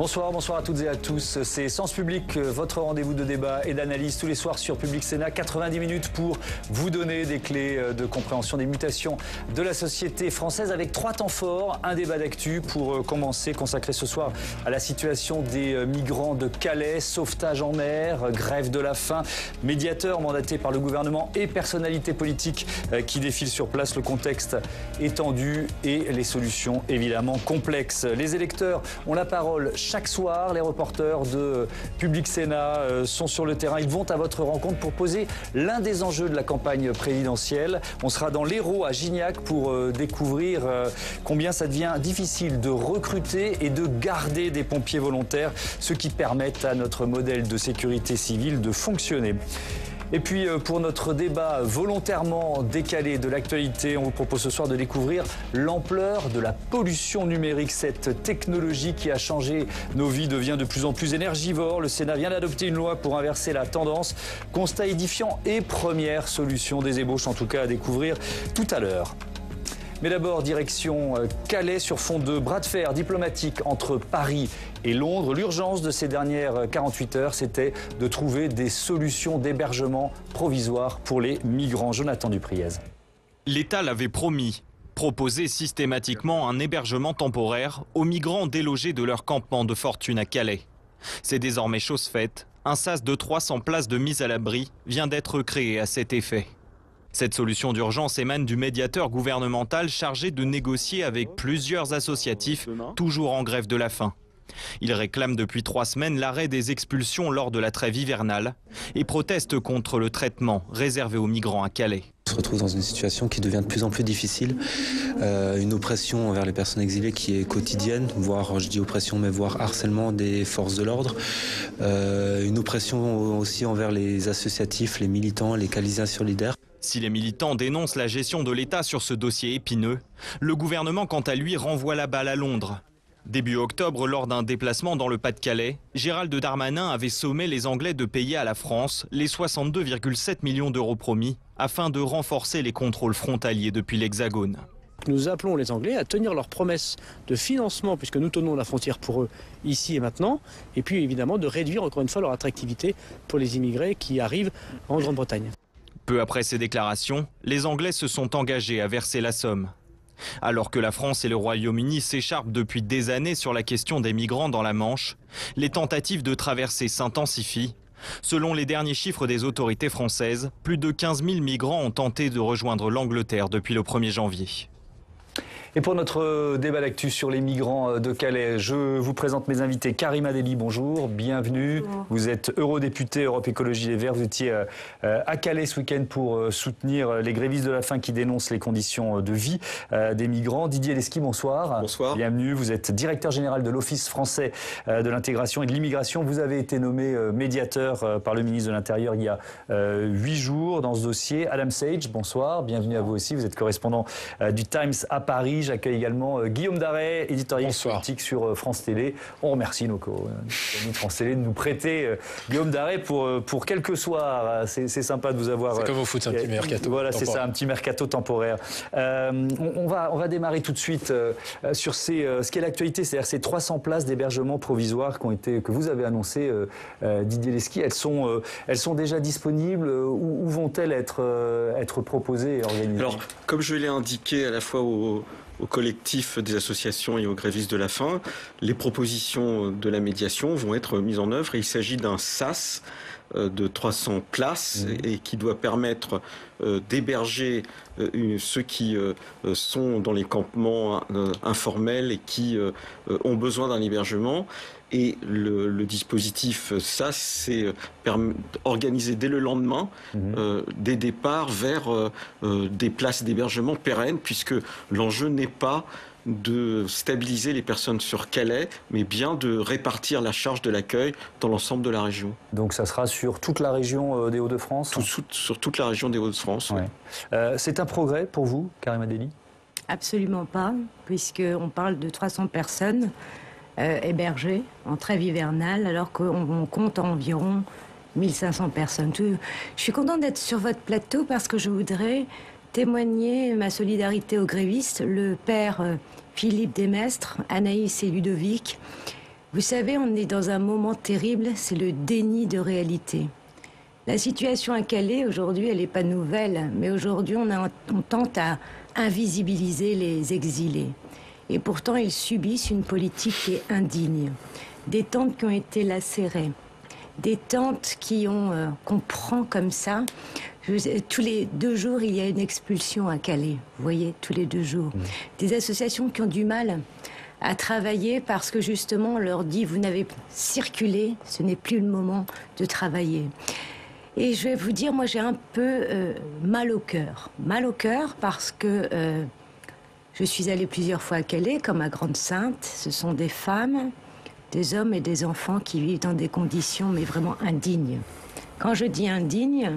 Bonsoir, bonsoir à toutes et à tous. C'est Sens Public, votre rendez-vous de débat et d'analyse tous les soirs sur Public Sénat. 90 minutes pour vous donner des clés de compréhension des mutations de la société française avec 3 temps forts. Un débat d'actu pour commencer, consacré ce soir à la situation des migrants de Calais, sauvetage en mer, grève de la faim, médiateur mandaté par le gouvernement et personnalités politiques qui défilent sur place. Le contexte est tendu et les solutions évidemment complexes. Les électeurs ont la parole chaque soir. Les reporters de Public Sénat sont sur le terrain. Ils vont à votre rencontre pour poser l'un des enjeux de la campagne présidentielle. On sera dans l'Hérault à Gignac pour découvrir combien ça devient difficile de recruter et de garder des pompiers volontaires, ce qui permettent à notre modèle de sécurité civile de fonctionner. Et puis pour notre débat volontairement décalé de l'actualité, on vous propose ce soir de découvrir l'ampleur de la pollution numérique. Cette technologie qui a changé nos vies devient de plus en plus énergivore. Le Sénat vient d'adopter une loi pour inverser la tendance. Constat édifiant et première solution des ébauches, en tout cas à découvrir tout à l'heure. Mais d'abord, direction Calais sur fond de bras de fer diplomatique entre Paris et Londres. L'urgence de ces dernières 48 heures, c'était de trouver des solutions d'hébergement provisoire pour les migrants. Jonathan Dupriez. L'État l'avait promis, proposer systématiquement un hébergement temporaire aux migrants délogés de leur campement de fortune à Calais. C'est désormais chose faite. Un sas de 300 places de mise à l'abri vient d'être créé à cet effet. Cette solution d'urgence émane du médiateur gouvernemental chargé de négocier avec plusieurs associatifs, toujours en grève de la faim. Il réclame depuis 3 semaines l'arrêt des expulsions lors de la trêve hivernale et proteste contre le traitement réservé aux migrants à Calais. On se retrouve dans une situation qui devient de plus en plus difficile, une oppression envers les personnes exilées qui est quotidienne, voire, je dis oppression, mais voire harcèlement des forces de l'ordre, une oppression aussi envers les associatifs, les militants, les Calaisiens solidaires. Si les militants dénoncent la gestion de l'État sur ce dossier épineux, le gouvernement, quant à lui, renvoie la balle à Londres. Début octobre, lors d'un déplacement dans le Pas-de-Calais, Gérald Darmanin avait sommé les Anglais de payer à la France les 62,7 millions d'euros promis afin de renforcer les contrôles frontaliers depuis l'Hexagone. Nous appelons les Anglais à tenir leurs promesses de financement, puisque nous tenons la frontière pour eux ici et maintenant, et puis évidemment de réduire encore une fois leur attractivité pour les immigrés qui arrivent en Grande-Bretagne. Peu après ces déclarations, les Anglais se sont engagés à verser la somme. Alors que la France et le Royaume-Uni s'écharpent depuis des années sur la question des migrants dans la Manche, les tentatives de traversée s'intensifient. Selon les derniers chiffres des autorités françaises, plus de 15 000 migrants ont tenté de rejoindre l'Angleterre depuis le 1er janvier. Et pour notre débat d'actu sur les migrants de Calais, je vous présente mes invités. Karima Delli, bonjour, bienvenue. Bonjour. Vous êtes eurodéputée Europe Écologie Les Verts. Vous étiez à Calais ce week-end pour soutenir les grévistes de la faim qui dénoncent les conditions de vie des migrants. Didier Lesky, bonsoir. Bonsoir. Bienvenue. Vous êtes directeur général de l'Office français de l'intégration et de l'immigration. Vous avez été nommé médiateur par le ministre de l'Intérieur il y a 8 jours dans ce dossier. Adam Sage, bonsoir. Bienvenue à vous aussi. Vous êtes correspondant du Times à Paris. J'accueille également Guillaume Darey, éditorialiste politique sur France Télé. On remercie nos amis de France Télé de nous prêter Guillaume Darey pour quelques soirs. C'est sympa de vous avoir. C'est comme au foot, un petit mercato. Voilà, c'est ça, un petit mercato temporaire. On va démarrer tout de suite sur ce qu'est l'actualité, c'est-à-dire ces 300 places d'hébergement provisoire que vous avez annoncées, Didier Lesky. Elles sont déjà disponibles. Où vont-elles être proposées et organisées? Alors, comme je l'ai indiqué à la fois au collectif des associations et aux grévistes de la faim, les propositions de la médiation vont être mises en œuvre et il s'agit d'un SAS de 300 places et qui doit permettre d'héberger ceux qui sont dans les campements informels et qui ont besoin d'un hébergement. Et le dispositif SAS, c'est organiser dès le lendemain des départs vers des places d'hébergement pérennes, puisque l'enjeu n'est pas de stabiliser les personnes sur Calais, mais bien de répartir la charge de l'accueil dans l'ensemble de la région. Donc ça sera sur toute la région des Hauts-de-France ? Sur toute la région des Hauts-de-France, oui. C'est un progrès pour vous, Karima Delli ? Absolument pas, puisqu'on parle de 300 personnes hébergées en trêve hivernale, alors qu'on compte environ 1500 personnes. Je suis contente d'être sur votre plateau parce que je voudrais témoigner ma solidarité aux grévistes, le père Philippe Desmestres, Anaïs et Ludovic, Vous savez, on est dans un moment terrible, c'est le déni de réalité. La situation à Calais, aujourd'hui, elle n'est pas nouvelle, mais aujourd'hui, on tente à invisibiliser les exilés. Et pourtant, ils subissent une politique qui est indigne. Des tentes qui ont été lacérées, des tentes qu'on prend comme ça. Tous les 2 jours, il y a une expulsion à Calais. Vous voyez, tous les 2 jours. Des associations qui ont du mal à travailler parce que justement, on leur dit, vous n'avez circulé, ce n'est plus le moment de travailler. Et je vais vous dire, moi, j'ai un peu mal au cœur. Mal au cœur parce que je suis allée plusieurs fois à Calais, comme à Grande-Sainte. Ce sont des femmes, des hommes et des enfants qui vivent dans des conditions, mais vraiment indignes. Quand je dis indignes,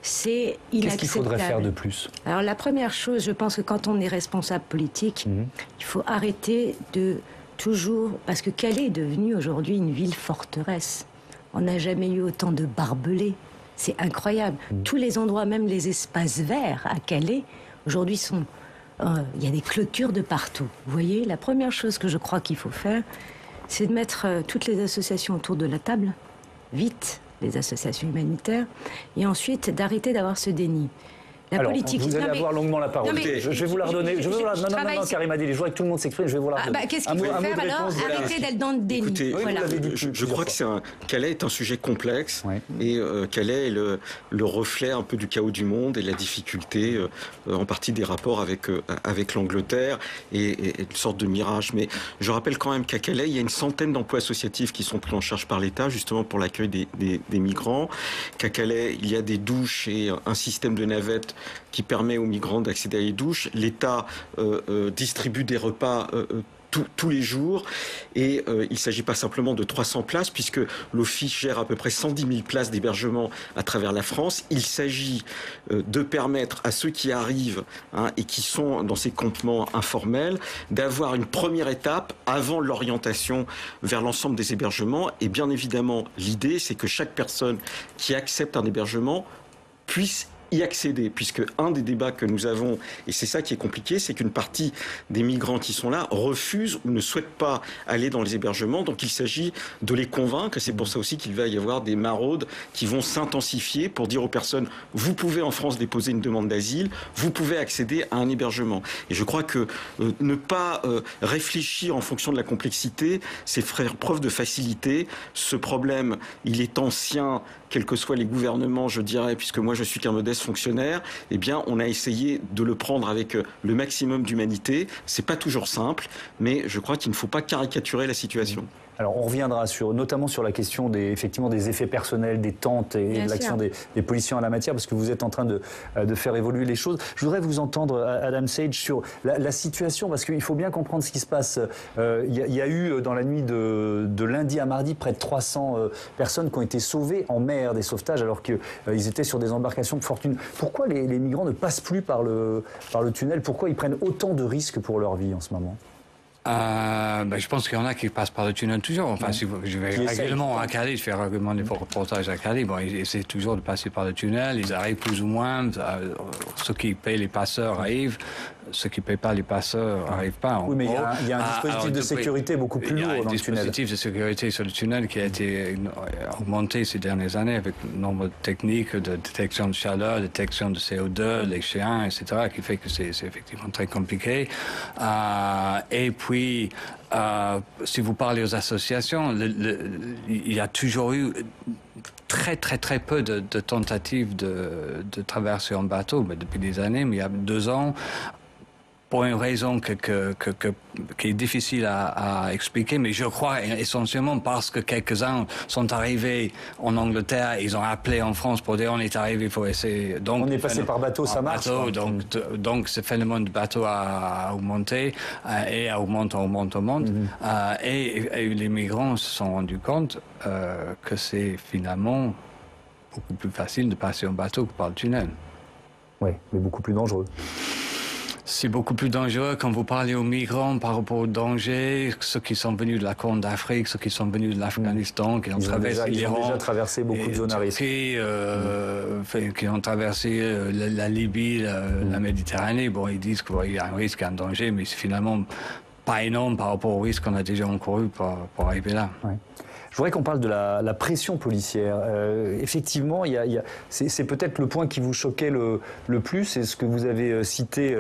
c'est inacceptable. Qu'est-ce qu'il faudrait faire de plus? Alors la première chose, je pense que quand on est responsable politique, il faut arrêter de toujours... Parce que Calais est devenue aujourd'hui une ville forteresse. On n'a jamais eu autant de barbelés. C'est incroyable. Tous les endroits, même les espaces verts à Calais, aujourd'hui sont... Il y a des clôtures de partout. Vous voyez, la première chose que je crois qu'il faut faire, c'est de mettre toutes les associations autour de la table, vite, les associations humanitaires, et ensuite d'arrêter d'avoir ce déni. La politique... Vous allez avoir longuement la parole. Je vais vous la redonner. Non, Karima Deli, je voudrais que tout le monde s'exprime, je vais vous la redonner. Qu'est-ce qu'il faut faire alors? Arrêtez d'être dans le déni. Écoutez, voilà. je crois que Calais est un sujet complexe, et Calais est le reflet un peu du chaos du monde et la difficulté, en partie des rapports avec l'Angleterre, et une sorte de mirage. Mais je rappelle quand même qu'à Calais, il y a une centaine d'emplois associatifs qui sont pris en charge par l'État, justement pour l'accueil des migrants. Qu'à Calais, il y a des douches et un système de navettes qui permet aux migrants d'accéder à les douches. L'État distribue des repas tous les jours, et il ne s'agit pas simplement de 300 places, puisque l'Office gère à peu près 110 000 places d'hébergement à travers la France. Il s'agit de permettre à ceux qui arrivent et qui sont dans ces campements informels d'avoir une première étape avant l'orientation vers l'ensemble des hébergements. Et bien évidemment, l'idée, c'est que chaque personne qui accepte un hébergement puisse y accéder, puisque un des débats que nous avons, et c'est ça qui est compliqué, c'est qu'une partie des migrants qui sont là refusent ou ne souhaitent pas aller dans les hébergements, donc il s'agit de les convaincre, et c'est pour ça aussi qu'il va y avoir des maraudes qui vont s'intensifier pour dire aux personnes, vous pouvez en France déposer une demande d'asile, vous pouvez accéder à un hébergement. Et je crois que ne pas réfléchir en fonction de la complexité, c'est faire preuve de facilité. Ce problème, il est ancien, quels que soient les gouvernements, je dirais, puisque moi je suis qu'un modeste fonctionnaire, eh bien on a essayé de le prendre avec le maximum d'humanité. C'est pas toujours simple, mais je crois qu'il ne faut pas caricaturer la situation. Alors on reviendra notamment sur la question effectivement des effets personnels, des tentes et de l'action des policiers en la matière, parce que vous êtes en train de faire évoluer les choses. Je voudrais vous entendre, Adam Sage, sur la situation, parce qu'il faut bien comprendre ce qui se passe. Il y a eu dans la nuit de lundi à mardi près de 300 personnes qui ont été sauvées en mer, des sauvetages, alors qu'ils étaient sur des embarcations de fortune. Pourquoi les migrants ne passent plus par le tunnel? Pourquoi ils prennent autant de risques pour leur vie en ce moment? Je pense qu'il y en a qui passent par le tunnel toujours. Enfin, si je vais régulièrement à Calais, je fais régulièrement des reportages à Calais. Bon, ils essaient toujours de passer par le tunnel. Ils arrivent plus ou moins. Ceux qui payent les passeurs arrivent. Ceux qui ne payent pas les passeurs n'arrivent pas. Oui, mais il y a un dispositif de sécurité beaucoup plus lourd dans le tunnel. Il y a un dispositif de sécurité sur le tunnel qui a été augmenté ces dernières années avec le nombre de techniques de détection de chaleur, de détection de CO2, les chiens, etc., qui fait que c'est effectivement très compliqué. Et puis, si vous parlez aux associations, il y a toujours eu très peu de tentatives de traverser en bateau, mais depuis des années. Mais il y a 2 ans, pour une raison qui est difficile à expliquer, mais je crois essentiellement parce que quelques-uns sont arrivés en Angleterre, ils ont appelé en France pour dire on est arrivé, il faut essayer. Donc, on est passé par bateau, ça marche. Donc ce phénomène de bateau a augmenté et augmente. Et les migrants se sont rendus compte que c'est finalement beaucoup plus facile de passer en bateau que par le tunnel. Oui, mais beaucoup plus dangereux. C'est beaucoup plus dangereux quand vous parlez aux migrants par rapport aux dangers, ceux qui sont venus de la Corne d'Afrique, ceux qui sont venus de l'Afghanistan, qui ont traversé l'Iran. Ils ont déjà traversé beaucoup de zones à risque. Qui ont traversé la Libye, la Méditerranée. Bon, ils disent qu'il y a un risque, un danger, mais c'est finalement pas énorme par rapport au risque qu'on a déjà encouru pour arriver là. Ouais. Je voudrais qu'on parle de la pression policière. Effectivement, c'est peut-être le point qui vous choquait le plus, c'est ce que vous avez cité,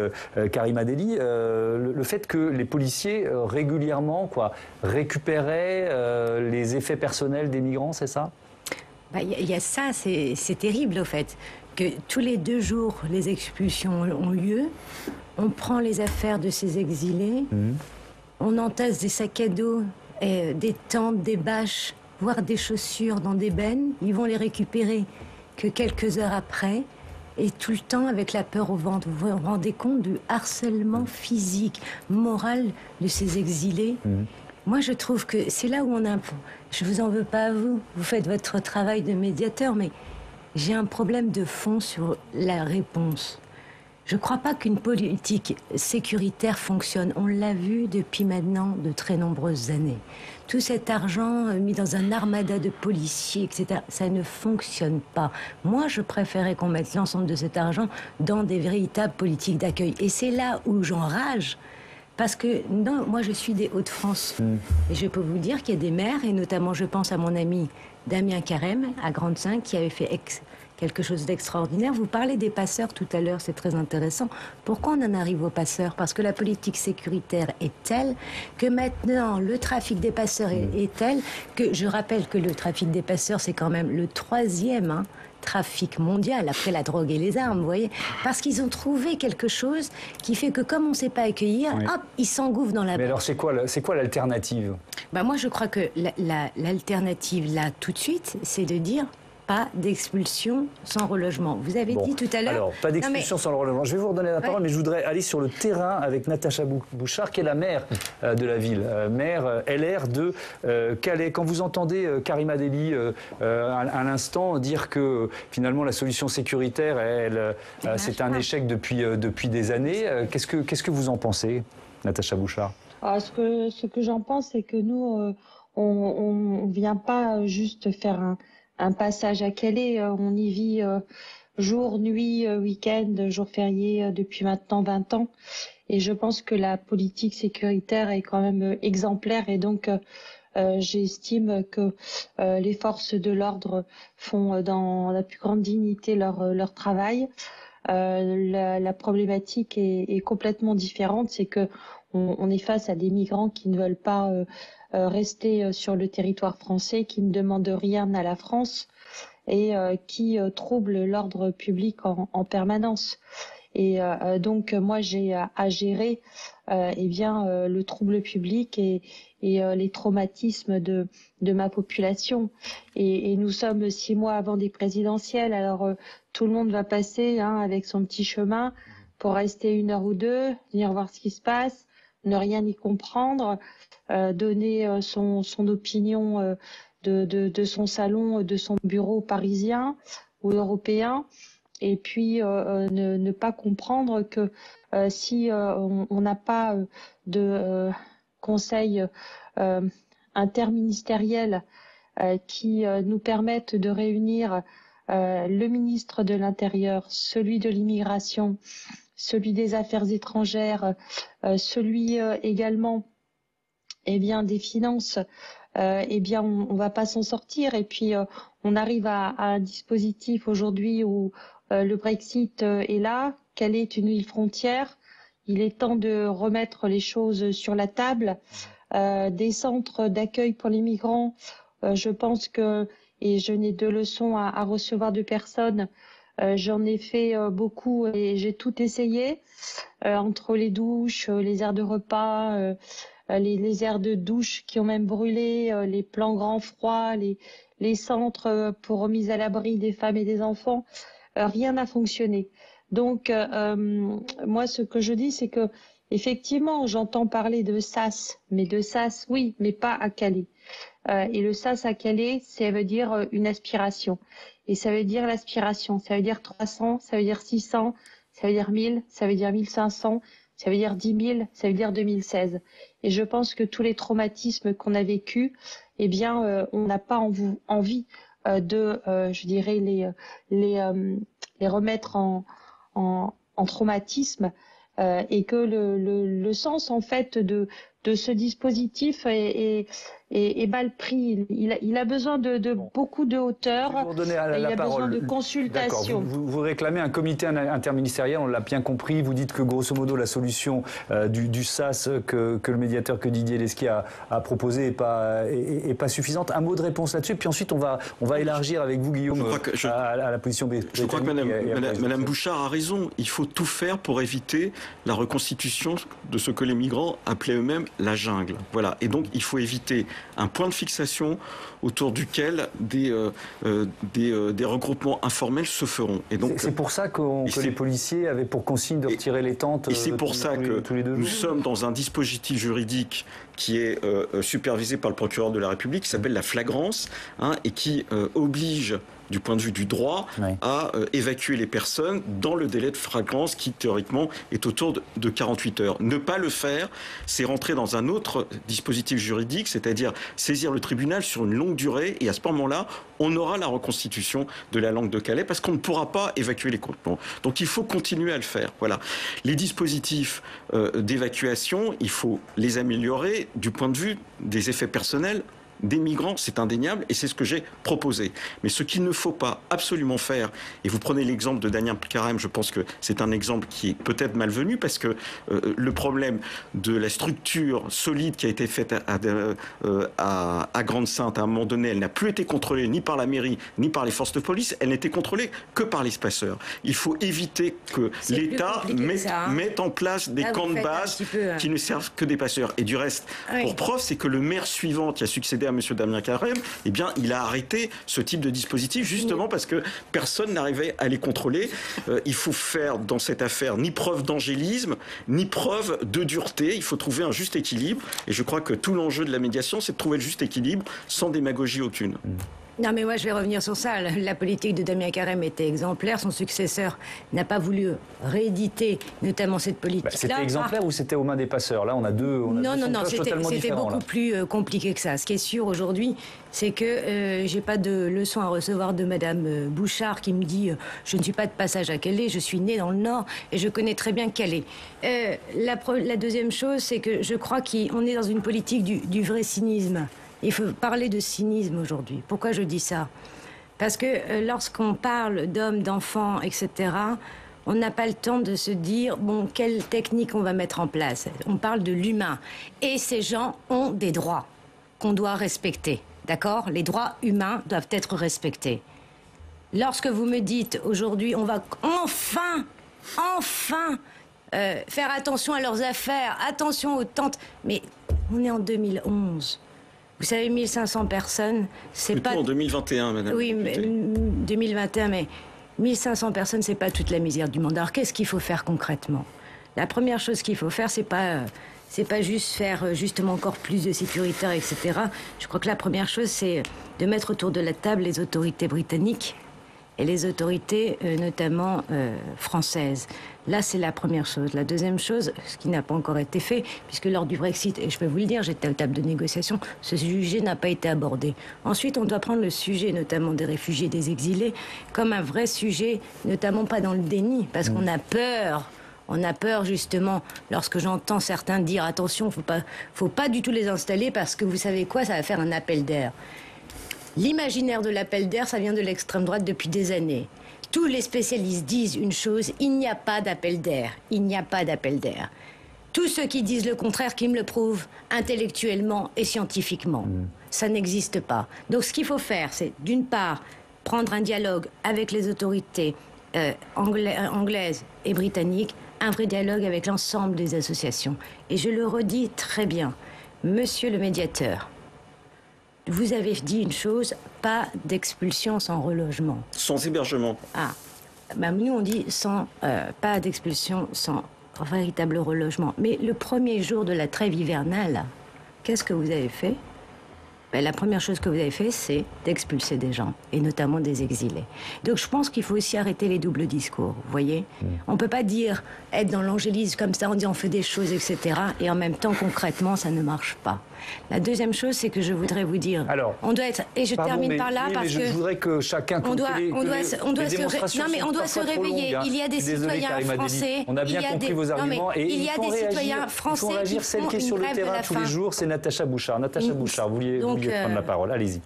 Karima Delli, le fait que les policiers régulièrement récupéraient les effets personnels des migrants, c'est ça ? Y a ça, c'est terrible au fait, que tous les 2 jours, les expulsions ont lieu, on prend les affaires de ces exilés, on entasse des sacs à dos, des tentes, des bâches, voire des chaussures dans des bennes. Ils vont les récupérer que quelques heures après, et tout le temps avec la peur au ventre. Vous vous rendez compte du harcèlement physique, moral de ces exilés? Moi, je trouve que c'est là où on a... Je vous en veux pas à vous. Vous faites votre travail de médiateur, mais j'ai un problème de fond sur la réponse. Je ne crois pas qu'une politique sécuritaire fonctionne. On l'a vu depuis maintenant de très nombreuses années. Tout cet argent mis dans un armada de policiers, etc., ça ne fonctionne pas. Moi, je préférais qu'on mette l'ensemble de cet argent dans des véritables politiques d'accueil. Et c'est là où j'enrage. Parce que non, moi, je suis des Hauts-de-France. Et je peux vous dire qu'il y a des maires, et notamment, je pense à mon ami Damien Carême, à Grande-Synthe, qui avait fait quelque chose d'extraordinaire. Vous parlez des passeurs tout à l'heure, c'est très intéressant. Pourquoi on en arrive aux passeurs? Parce que la politique sécuritaire est telle que maintenant, le trafic des passeurs est tel que, je rappelle que le trafic des passeurs, c'est quand même le 3e trafic mondial, après la drogue et les armes, vous voyez. Parce qu'ils ont trouvé quelque chose qui fait que, comme on ne sait pas accueillir, hop, ils s'engouffrent dans la... Mais alors, c'est quoi l'alternative? Moi, je crois que l'alternative, là, tout de suite, c'est de dire... pas d'expulsion sans relogement. Vous avez dit tout à l'heure... Alors, pas d'expulsion sans relogement. Je vais vous redonner la parole, mais je voudrais aller sur le terrain avec Natacha Bouchard, qui est la maire de la ville, maire LR de Calais. Quand vous entendez Karima Delli à l'instant dire que finalement la solution sécuritaire, c'est un échec depuis des années, qu'est-ce que vous en pensez, Natacha Bouchard? Ce que j'en pense, c'est que nous, on ne vient pas juste faire un passage à Calais, on y vit jour, nuit, week-end, jour férié depuis maintenant 20 ans. Et je pense que la politique sécuritaire est quand même exemplaire et donc j'estime que les forces de l'ordre font dans la plus grande dignité leur travail. La problématique est complètement différente, c'est que on est face à des migrants qui ne veulent pas rester sur le territoire français, qui ne demandent rien à la France et qui troublent l'ordre public en permanence. Et donc moi j'ai à gérer le trouble public et les traumatismes de ma population. Et nous sommes 6 mois avant des présidentielles, alors tout le monde va passer avec son petit chemin pour rester 1 heure ou 2, venir voir ce qui se passe, ne rien y comprendre, donner son opinion de son salon, de son bureau parisien ou européen, et puis ne pas comprendre que si on n'a pas de conseil interministériel qui nous permette de réunir le ministre de l'Intérieur, celui de l'immigration, celui des Affaires étrangères, celui également des finances, on va pas s'en sortir. Et puis on arrive à un dispositif aujourd'hui où le Brexit est là. Calais est une île frontière. Il est temps de remettre les choses sur la table. Des centres d'accueil pour les migrants, je pense que, et je n'ai de leçons à recevoir de personne, j'en ai fait beaucoup et j'ai tout essayé, entre les douches, les aires de repas, les aires de douche qui ont même brûlé, les plans grand froid, les centres pour remise à l'abri des femmes et des enfants, rien n'a fonctionné. Donc moi ce que je dis, c'est que effectivement j'entends parler de SAS, mais de SAS oui, mais pas à Calais. Et le SAS à Calais, ça veut dire une aspiration. Et ça veut dire l'aspiration, ça veut dire 300, ça veut dire 600, ça veut dire 1000, ça veut dire 1500, ça veut dire 10 000, ça veut dire 2016. Et je pense que tous les traumatismes qu'on a vécus, on n'a pas envie je dirais, les remettre en traumatisme, et que le sens en fait de de ce dispositif est mal pris. Il a besoin de beaucoup de hauteur. Vous redonnez la il a parole. besoin de consultation. Vous réclamez un comité interministériel, on l'a bien compris. Vous dites que grosso modo la solution du SAS que le médiateur, que Didier Lesquier a proposé est pas suffisante. Un mot de réponse là-dessus, puis ensuite on va élargir avec vous, Guillaume, à la position britannique. Je crois que Madame Bouchard a raison. Il faut tout faire pour éviter la reconstitution de ce que les migrants appelaient eux-mêmes la jungle. Voilà. Et donc il faut éviter un point de fixation autour duquel des regroupements informels se feront. Et donc c'est pour ça que les policiers avaient pour consigne de retirer les tentes. Et c'est pour ça que nous sommes dans un dispositif juridique qui est supervisé par le procureur de la République, qui s'appelle la flagrance, et qui oblige, du point de vue du droit, à évacuer les personnes dans le délai de flagrance qui, théoriquement, est autour de 48 heures. Ne pas le faire, c'est rentrer dans un autre dispositif juridique, c'est-à-dire saisir le tribunal sur une longue durée, et à ce moment-là, on aura la reconstitution de la langue de Calais, parce qu'on ne pourra pas évacuer les campements. Donc il faut continuer à le faire. Voilà. Les dispositifs d'évacuation, il faut les améliorer du point de vue des effets personnels des migrants, c'est indéniable, et c'est ce que j'ai proposé. Mais ce qu'il ne faut pas absolument faire, et vous prenez l'exemple de Daniel Carême, je pense que c'est un exemple qui est peut-être malvenu, parce que le problème de la structure solide qui a été faite à Grande-Synthe, à un moment donné, elle n'a plus été contrôlée ni par la mairie, ni par les forces de police, elle n'était contrôlée que par les passeurs. Il faut éviter que l'État mette en place des camps de base qui ne servent que des passeurs. Et du reste, pour preuve, c'est que le maire suivant qui a succédé à M. Damien Carême, eh bien, il a arrêté ce type de dispositif justement parce que personne n'arrivait à les contrôler. Il faut faire dans cette affaire ni preuve d'angélisme, ni preuve de dureté. Il faut trouver un juste équilibre. Et je crois que tout l'enjeu de la médiation, c'est de trouver le juste équilibre sans démagogie aucune. Non, mais moi, je vais revenir sur ça. La politique de Damien Carême était exemplaire. Son successeur n'a pas voulu rééditer, notamment cette politique-là. C'était exemplaire ou c'était aux mains des passeurs? Là, on a deux c'était beaucoup plus compliqué que ça. Ce qui est sûr aujourd'hui, c'est que j'ai pas de leçon à recevoir de Madame Bouchard qui me dit je ne suis pas de passage à Calais, je suis née dans le Nord et je connais très bien Calais. La deuxième chose, c'est que je crois qu'on est dans une politique du vrai cynisme. Il faut parler de cynisme aujourd'hui. Pourquoi je dis ça? Parce que lorsqu'on parle d'hommes, d'enfants, etc., on n'a pas le temps de se dire, bon, quelle technique on va mettre en place. On parle de l'humain. Et ces gens ont des droits qu'on doit respecter. D'accord? Les droits humains doivent être respectés. Lorsque vous me dites, aujourd'hui, on va enfin faire attention à leurs affaires, attention aux tentes. Mais on est en 2011. Vous savez, 1500 personnes, c'est plutôt pas... en 2021, madame. Oui, mais 2021, mais 1500 personnes, c'est pas toute la misère du monde. Alors, qu'est-ce qu'il faut faire concrètement? La première chose qu'il faut faire, c'est pas juste faire justement encore plus de sécuritaire, etc. Je crois que la première chose, c'est de mettre autour de la table les autorités britanniques et les autorités notamment françaises. Là, c'est la première chose. La deuxième chose, ce qui n'a pas encore été fait, puisque lors du Brexit, et je peux vous le dire, j'étais à la table de négociation, ce sujet n'a pas été abordé. Ensuite, on doit prendre le sujet, notamment des réfugiés, des exilés, comme un vrai sujet, notamment pas dans le déni, parce qu'on a peur. On a peur, justement, lorsque j'entends certains dire « Attention, faut pas du tout les installer, parce que vous savez quoi, ça va faire un appel d'air ». L'imaginaire de l'appel d'air, ça vient de l'extrême droite depuis des années. Tous les spécialistes disent une chose, il n'y a pas d'appel d'air. Il n'y a pas d'appel d'air. Tous ceux qui disent le contraire, qui me le prouvent intellectuellement et scientifiquement. Ça n'existe pas. Donc ce qu'il faut faire, c'est d'une part, prendre un dialogue avec les autorités anglaises et britanniques, un vrai dialogue avec l'ensemble des associations. Et je le redis très bien, monsieur le médiateur, vous avez dit une chose, pas d'expulsion sans relogement. Sans hébergement. Ah, bah nous on dit pas d'expulsion sans véritable relogement. Mais le premier jour de la trêve hivernale, qu'est-ce que vous avez fait? Ben, la première chose que vous avez fait, c'est d'expulser des gens, et notamment des exilés. Donc je pense qu'il faut aussi arrêter les doubles discours, vous voyez? On ne peut pas être dans l'angélisme comme ça, on dit on fait des choses, etc. Et en même temps, concrètement, ça ne marche pas. La deuxième chose, c'est que je voudrais vous dire, alors, on doit être, et je termine par là, parce que je voudrais que chacun on doit se réveiller. Il y a des citoyens français. On a bien compris vos arguments et il y a des citoyens français qui réagir. Celle qui est sur le terrain tous les jours, c'est Natacha Bouchard. Natacha Bouchard, vous vouliez prendre la parole. Allez-y.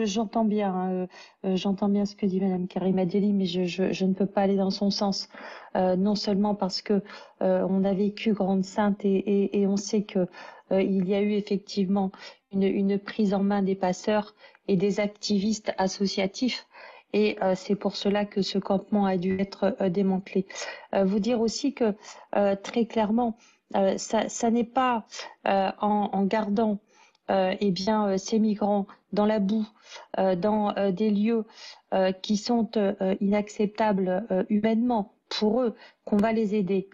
J'entends bien, ce que dit Madame Karima Deli, mais je ne peux pas aller dans son sens. Non seulement parce que on a vécu Grande Sainte et on sait que il y a eu effectivement une prise en main des passeurs et des activistes associatifs. Et c'est pour cela que ce campement a dû être démantelé. Vous dire aussi que très clairement, ça n'est pas en gardant ces migrants dans la boue, dans des lieux qui sont inacceptables humainement pour eux, qu'on va les aider.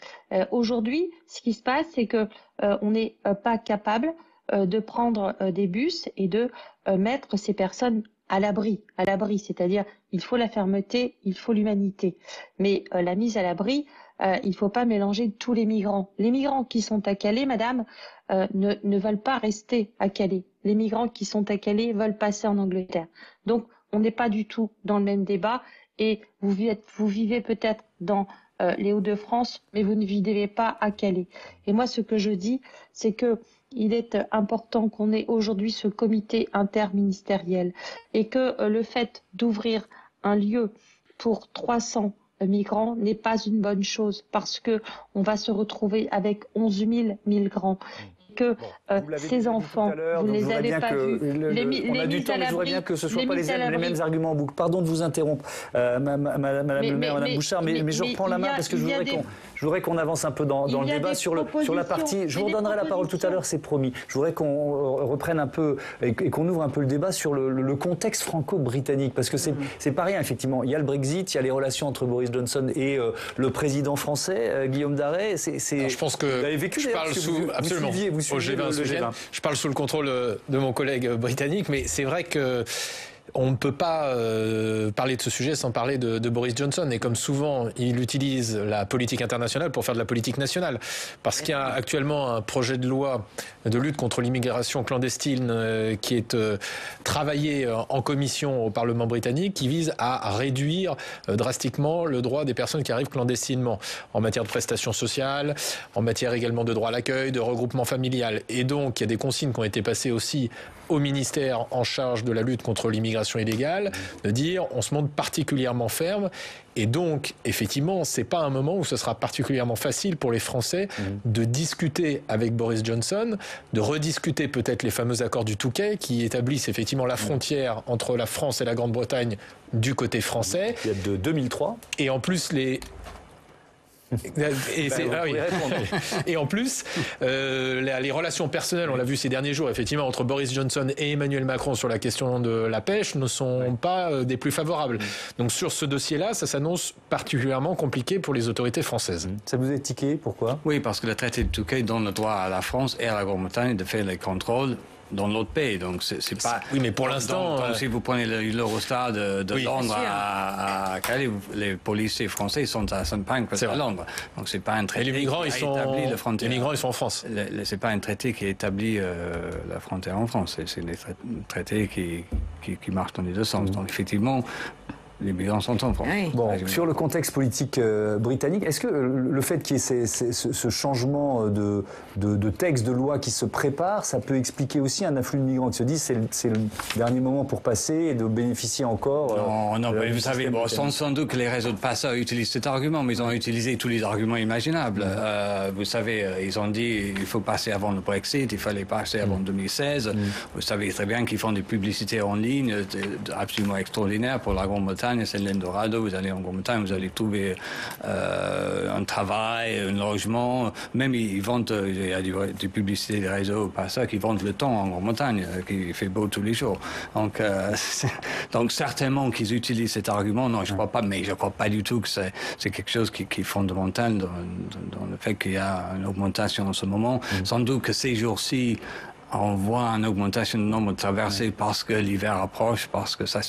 Aujourd'hui, ce qui se passe, c'est que on n'est pas capable de prendre des bus et de mettre ces personnes à l'abri, c'est-à-dire il faut la fermeté, il faut l'humanité. Mais la mise à l'abri, il ne faut pas mélanger tous les migrants. Les migrants qui sont à Calais, madame, ne veulent pas rester à Calais. Les migrants qui sont à Calais veulent passer en Angleterre. Donc, on n'est pas du tout dans le même débat et vous vivez peut-être dans les Hauts-de-France, mais vous ne vivez pas à Calais. Et moi, ce que je dis, c'est que il est important qu'on ait aujourd'hui ce comité interministériel et que le fait d'ouvrir un lieu pour 300 migrants n'est pas une bonne chose parce que on va se retrouver avec 11 000 migrants. Que ces enfants, vous ne les avez pas vus. On a du temps, mais je voudrais bien que ce ne soient pas les mêmes arguments en boucle. Pardon de vous interrompre, Madame le maire, Madame Bouchard, mais je reprends la main parce que je voudrais qu'on avance un peu dans le débat sur la partie. Je vous redonnerai la parole tout à l'heure, c'est promis. Je voudrais qu'on reprenne un peu et qu'on ouvre un peu le débat sur le contexte franco-britannique, parce que c'est pas rien, effectivement. Il y a le Brexit, il y a les relations entre Boris Johnson et le président français, Guillaume Darey. Je pense que vous avez vécu, je parle sous absolument. Au G20. Je parle sous le contrôle de mon collègue britannique, mais c'est vrai que on ne peut pas parler de ce sujet sans parler de Boris Johnson. Et comme souvent, il utilise la politique internationale pour faire de la politique nationale. Parce qu'il y a actuellement un projet de loi de lutte contre l'immigration clandestine qui est travaillé en commission au Parlement britannique, qui vise à réduire drastiquement le droit des personnes qui arrivent clandestinement en matière de prestations sociales, en matière également de droit à l'accueil, de regroupement familial. Et donc, il y a des consignes qui ont été passées aussi au ministère en charge de la lutte contre l'immigration illégale, de dire on se montre particulièrement ferme. Et donc, effectivement, c'est pas un moment où ce sera particulièrement facile pour les Français de discuter avec Boris Johnson, de rediscuter peut-être les fameux accords du Touquet qui établissent effectivement la frontière entre la France et la Grande-Bretagne du côté français. Il y a de 2003. Et en plus, Et en plus, les relations personnelles, on l'a vu ces derniers jours, effectivement, entre Boris Johnson et Emmanuel Macron sur la question de la pêche ne sont pas des plus favorables. Donc sur ce dossier-là, ça s'annonce particulièrement compliqué pour les autorités françaises. Ça vous est tiqué, pourquoi ? Oui, parce que le traité de Touquet donne le droit à la France et à la Grande-Bretagne de faire les contrôles dans l'autre pays, donc c'est pas. Oui, mais pour l'instant, donc si vous prenez l'Eurostar de Londres à Calais, les policiers français sont à Saint-Pancras à Londres, donc c'est pas un traité. Et les migrants, qui établit la frontière. Les migrants, ils sont en France. C'est pas un traité qui établit la frontière en France. C'est des traités qui marchent dans les deux sens. Donc effectivement, les migrants sont en France. Oui. Bon, sur le contexte politique britannique, est-ce que le fait qu'il y ait ce changement de texte, de loi qui se prépare, ça peut expliquer aussi un afflux de migrants qui se disent c'est le dernier moment pour passer et de bénéficier encore Non, mais vous savez, sans doute que les réseaux de passeurs utilisent cet argument, mais ils ont utilisé tous les arguments imaginables. Vous savez, ils ont dit il faut passer avant le Brexit, il fallait passer avant 2016. Vous savez très bien qu'ils font des publicités en ligne absolument extraordinaires pour la Grande-Bretagne. C'est l'Eldorado, vous allez en Grande-Bretagne, vous allez trouver un travail, un logement. Même ils vendent, il y a des publicités des réseaux, pas ça, qui vendent le temps en Grande-Bretagne, qui fait beau tous les jours. Donc certainement qu'ils utilisent cet argument. Non, je crois pas, mais je crois pas du tout que c'est quelque chose qui est fondamental dans le fait qu'il y a une augmentation en ce moment. Sans doute que ces jours-ci, on voit une augmentation du nombre de traversées parce que l'hiver approche, parce que ça,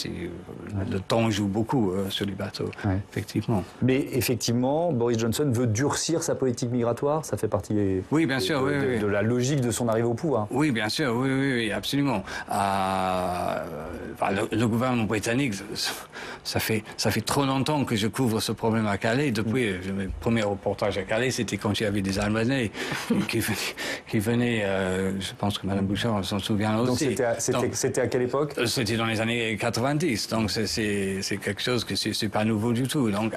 le temps joue beaucoup sur les bateaux, effectivement. Mais effectivement, Boris Johnson veut durcir sa politique migratoire, ça fait partie bien sûr, de la logique de son arrivée au pouvoir. Oui, bien sûr, oui, absolument. Le gouvernement britannique, ça fait trop longtemps que je couvre ce problème à Calais. Depuis mes premiers reportages à Calais, c'était quand il y avait des Albanais qui venaient, je pense que Mme Bouchard s'en souvient aussi. Donc c'était à quelle époque? C'était dans les années 90, donc c'est quelque chose que c'est pas nouveau du tout. Donc,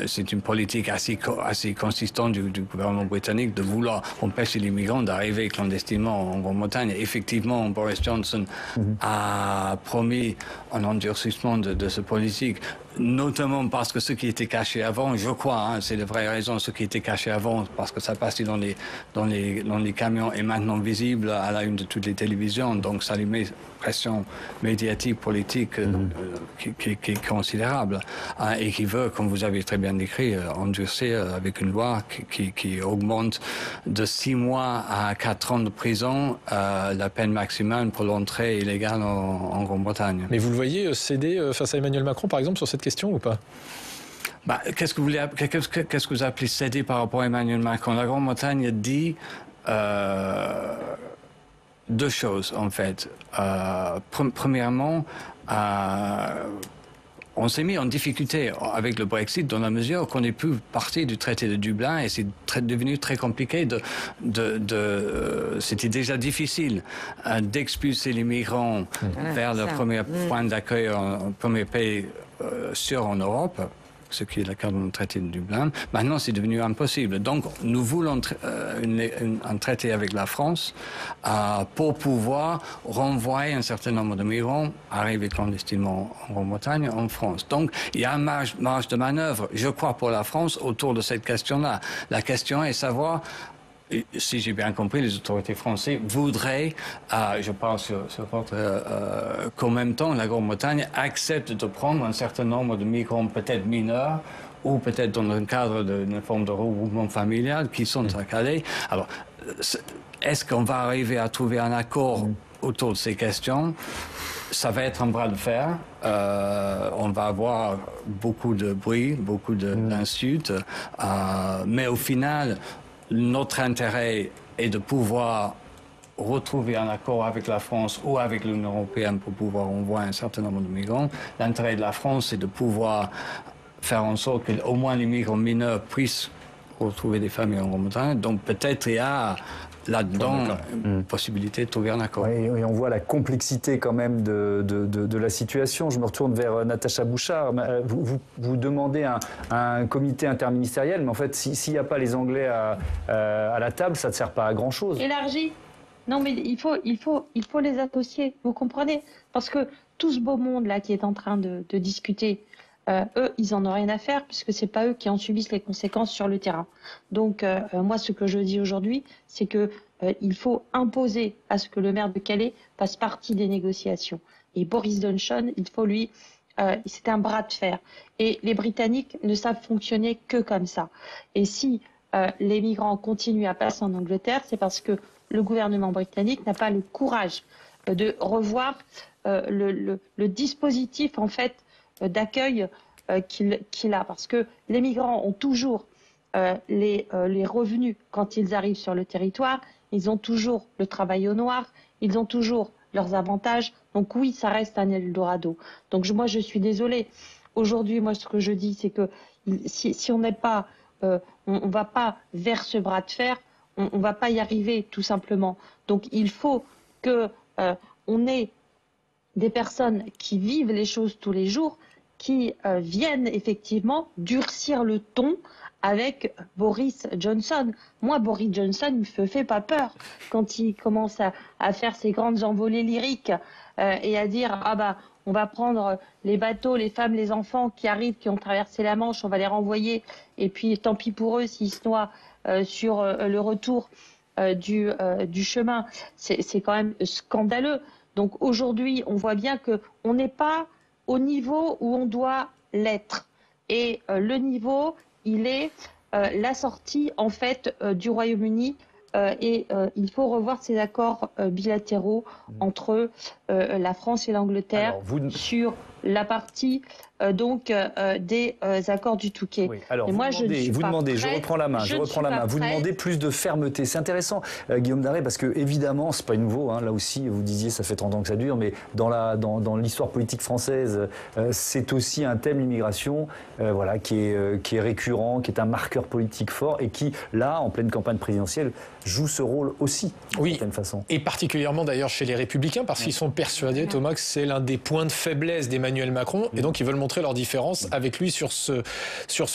c'est une politique assez consistante du gouvernement britannique de vouloir empêcher les migrants d'arriver clandestinement en Grande-Bretagne. Effectivement, Boris Johnson a promis un endurcissement de cette politique, notamment parce que ce qui était caché avant, je crois, c'est la vraie raison, ce qui était caché avant, parce que ça passait dans les camions est maintenant visible à la une de toutes les télévisions, donc ça lui met pression médiatique, politique qui est considérable, et qui veut, comme vous avez très bien décrit, endurcir avec une loi qui augmente de 6 mois à 4 ans de prison la peine maximale pour l'entrée illégale en Grande-Bretagne. Mais vous le voyez céder face à Emmanuel Macron, par exemple, sur cette question ou pas? Qu'est-ce que vous appelez céder par rapport à Emmanuel Macron? La Grande-Bretagne dit deux choses, en fait. Premièrement, on s'est mis en difficulté avec le Brexit dans la mesure qu'on n'est plus parti du traité de Dublin et c'est devenu très compliqué c'était déjà difficile d'expulser les migrants vers le premier point d'accueil, un premier pays sûr en Europe, ce qui est le cas dans le traité de Dublin. Maintenant, c'est devenu impossible. Donc, nous voulons un traité avec la France pour pouvoir renvoyer un certain nombre de migrants arrivés clandestinement en Grande-Bretagne, en France. Donc, il y a une marge de manœuvre, je crois, pour la France autour de cette question-là. La question est de savoir, si j'ai bien compris, les autorités françaises voudraient, je parle sur votre, qu'en même temps, la Grande-Bretagne accepte de prendre un certain nombre de migrants peut-être mineurs ou peut-être dans le cadre d'une forme de regroupement familial qui sont à Calais. Alors, est-ce qu'on va arriver à trouver un accord autour de ces questions? Ça va être un bras de fer. On va avoir beaucoup de bruit, beaucoup d'insultes. Mais au final, notre intérêt est de pouvoir retrouver un accord avec la France ou avec l'Union européenne pour pouvoir envoyer un certain nombre de migrants. L'intérêt de la France, c'est de pouvoir faire en sorte qu'au moins les migrants mineurs puissent retrouver des familles en Grande-Bretagne. Donc peut-être il y a là-dedans une possibilité de trouver un accord. Oui, et on voit la complexité quand même de la situation. Je me retourne vers Natacha Bouchard. Vous demandez un comité interministériel, mais en fait, s'il n'y a pas les Anglais à la table, ça ne sert pas à grand-chose. Élargi. Non, mais il faut les associer, vous comprenez? Parce que tout ce beau monde-là qui est en train de discuter, eux, ils en ont rien à faire puisque c'est pas eux qui en subissent les conséquences sur le terrain. Donc, moi, ce que je dis aujourd'hui, c'est que il faut imposer à ce que le maire de Calais fasse partie des négociations. Et Boris Johnson, il faut lui, c'est un bras de fer. Et les Britanniques ne savent fonctionner que comme ça. Et si les migrants continuent à passer en Angleterre, c'est parce que le gouvernement britannique n'a pas le courage de revoir le dispositif en fait d'accueil qu'il a, parce que les migrants ont toujours les revenus quand ils arrivent sur le territoire, ils ont toujours le travail au noir, ils ont toujours leurs avantages, donc oui, ça reste un Eldorado. Donc moi je suis désolée, aujourd'hui moi ce que je dis c'est que si on n'est pas, on va pas vers ce bras de fer, on va pas y arriver tout simplement. Donc il faut que on ait des personnes qui vivent les choses tous les jours, qui viennent effectivement durcir le ton avec Boris Johnson. Moi, Boris Johnson, il me fait pas peur quand il commence à faire ses grandes envolées lyriques et à dire « Ah bah, on va prendre les bateaux, les femmes, les enfants qui arrivent, qui ont traversé la Manche, on va les renvoyer et puis tant pis pour eux s'ils se noient sur le retour du chemin. » C'est quand même scandaleux. Donc aujourd'hui, on voit bien qu'on n'est pas au niveau où on doit l'être. Et le niveau, il est la sortie en fait du Royaume-Uni et il faut revoir ces accords bilatéraux entre la France et l'Angleterre sur la partie des accords du Touquet. Oui, alors je reprends la main, vous demandez plus de fermeté. C'est intéressant, Guillaume Darré, parce que évidemment, c'est pas nouveau, hein, là aussi, vous disiez, ça fait 30 ans que ça dure, mais dans l'histoire politique française, c'est aussi un thème, l'immigration, voilà, qui est récurrent, qui est un marqueur politique fort, et qui, là, en pleine campagne présidentielle, joue ce rôle aussi, d'une certaine façon. Et particulièrement d'ailleurs chez les Républicains, parce qu'ils sont persuadés, Thomas, que c'est l'un des points de faiblesse d'Emmanuel Macron, et donc ils veulent montrer leur différence avec lui sur ce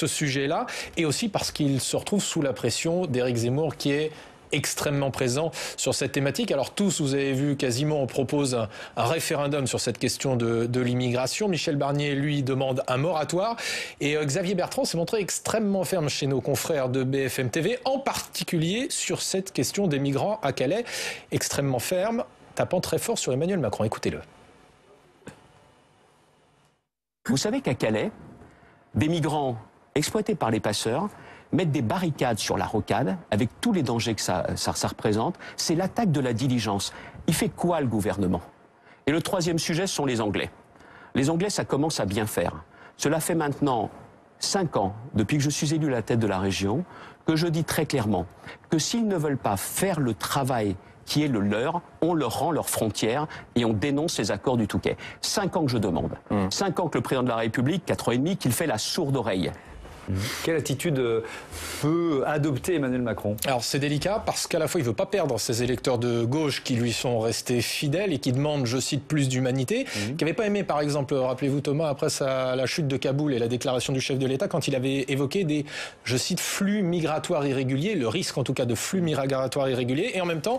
sujet-là, et aussi parce qu'ils se retrouvent sous la pression d'Éric Zemmour, qui est extrêmement présent sur cette thématique. Alors tous, vous avez vu, quasiment on propose un référendum sur cette question de l'immigration. Michel Barnier, lui, demande un moratoire. Et Xavier Bertrand s'est montré extrêmement ferme chez nos confrères de BFM TV, en particulier sur cette question des migrants à Calais. Extrêmement ferme, tapant très fort sur Emmanuel Macron. Écoutez-le. Vous savez qu'à Calais, des migrants exploités par les passeurs mettre des barricades sur la rocade, avec tous les dangers que ça représente, c'est l'attaque de la diligence. Il fait quoi le gouvernement? Et le troisième sujet, ce sont les Anglais. Les Anglais, ça commence à bien faire. Cela fait maintenant 5 ans, depuis que je suis élu à la tête de la région, que je dis très clairement que s'ils ne veulent pas faire le travail qui est le leur, on leur rend leurs frontières et on dénonce les accords du Touquet. 5 ans que je demande. 5 ans que le président de la République, 4 ans et demi, qu'il fait la sourde oreille. Quelle attitude peut adopter Emmanuel Macron? Alors c'est délicat parce qu'à la fois il ne veut pas perdre ses électeurs de gauche qui lui sont restés fidèles et qui demandent, je cite, plus d'humanité, qui n'avaient pas aimé par exemple, rappelez-vous Thomas, après la chute de Kaboul et la déclaration du chef de l'État, quand il avait évoqué des, je cite, flux migratoires irréguliers, le risque en tout cas de flux migratoires irréguliers, et en même temps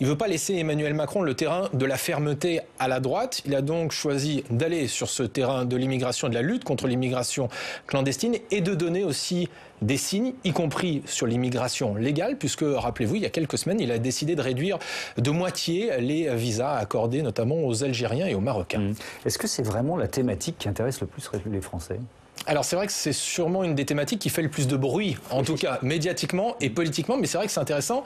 il ne veut pas laisser Emmanuel Macron le terrain de la fermeté à la droite. Il a donc choisi d'aller sur ce terrain de l'immigration et de la lutte contre l'immigration clandestine et de donner aussi des signes, y compris sur l'immigration légale, puisque, rappelez-vous, il y a quelques semaines, il a décidé de réduire de moitié les visas accordés notamment aux Algériens et aux Marocains. Est-ce que c'est vraiment la thématique qui intéresse le plus les Français ? Alors c'est vrai que c'est sûrement une des thématiques qui fait le plus de bruit, en tout cas médiatiquement et politiquement, mais c'est vrai que c'est intéressant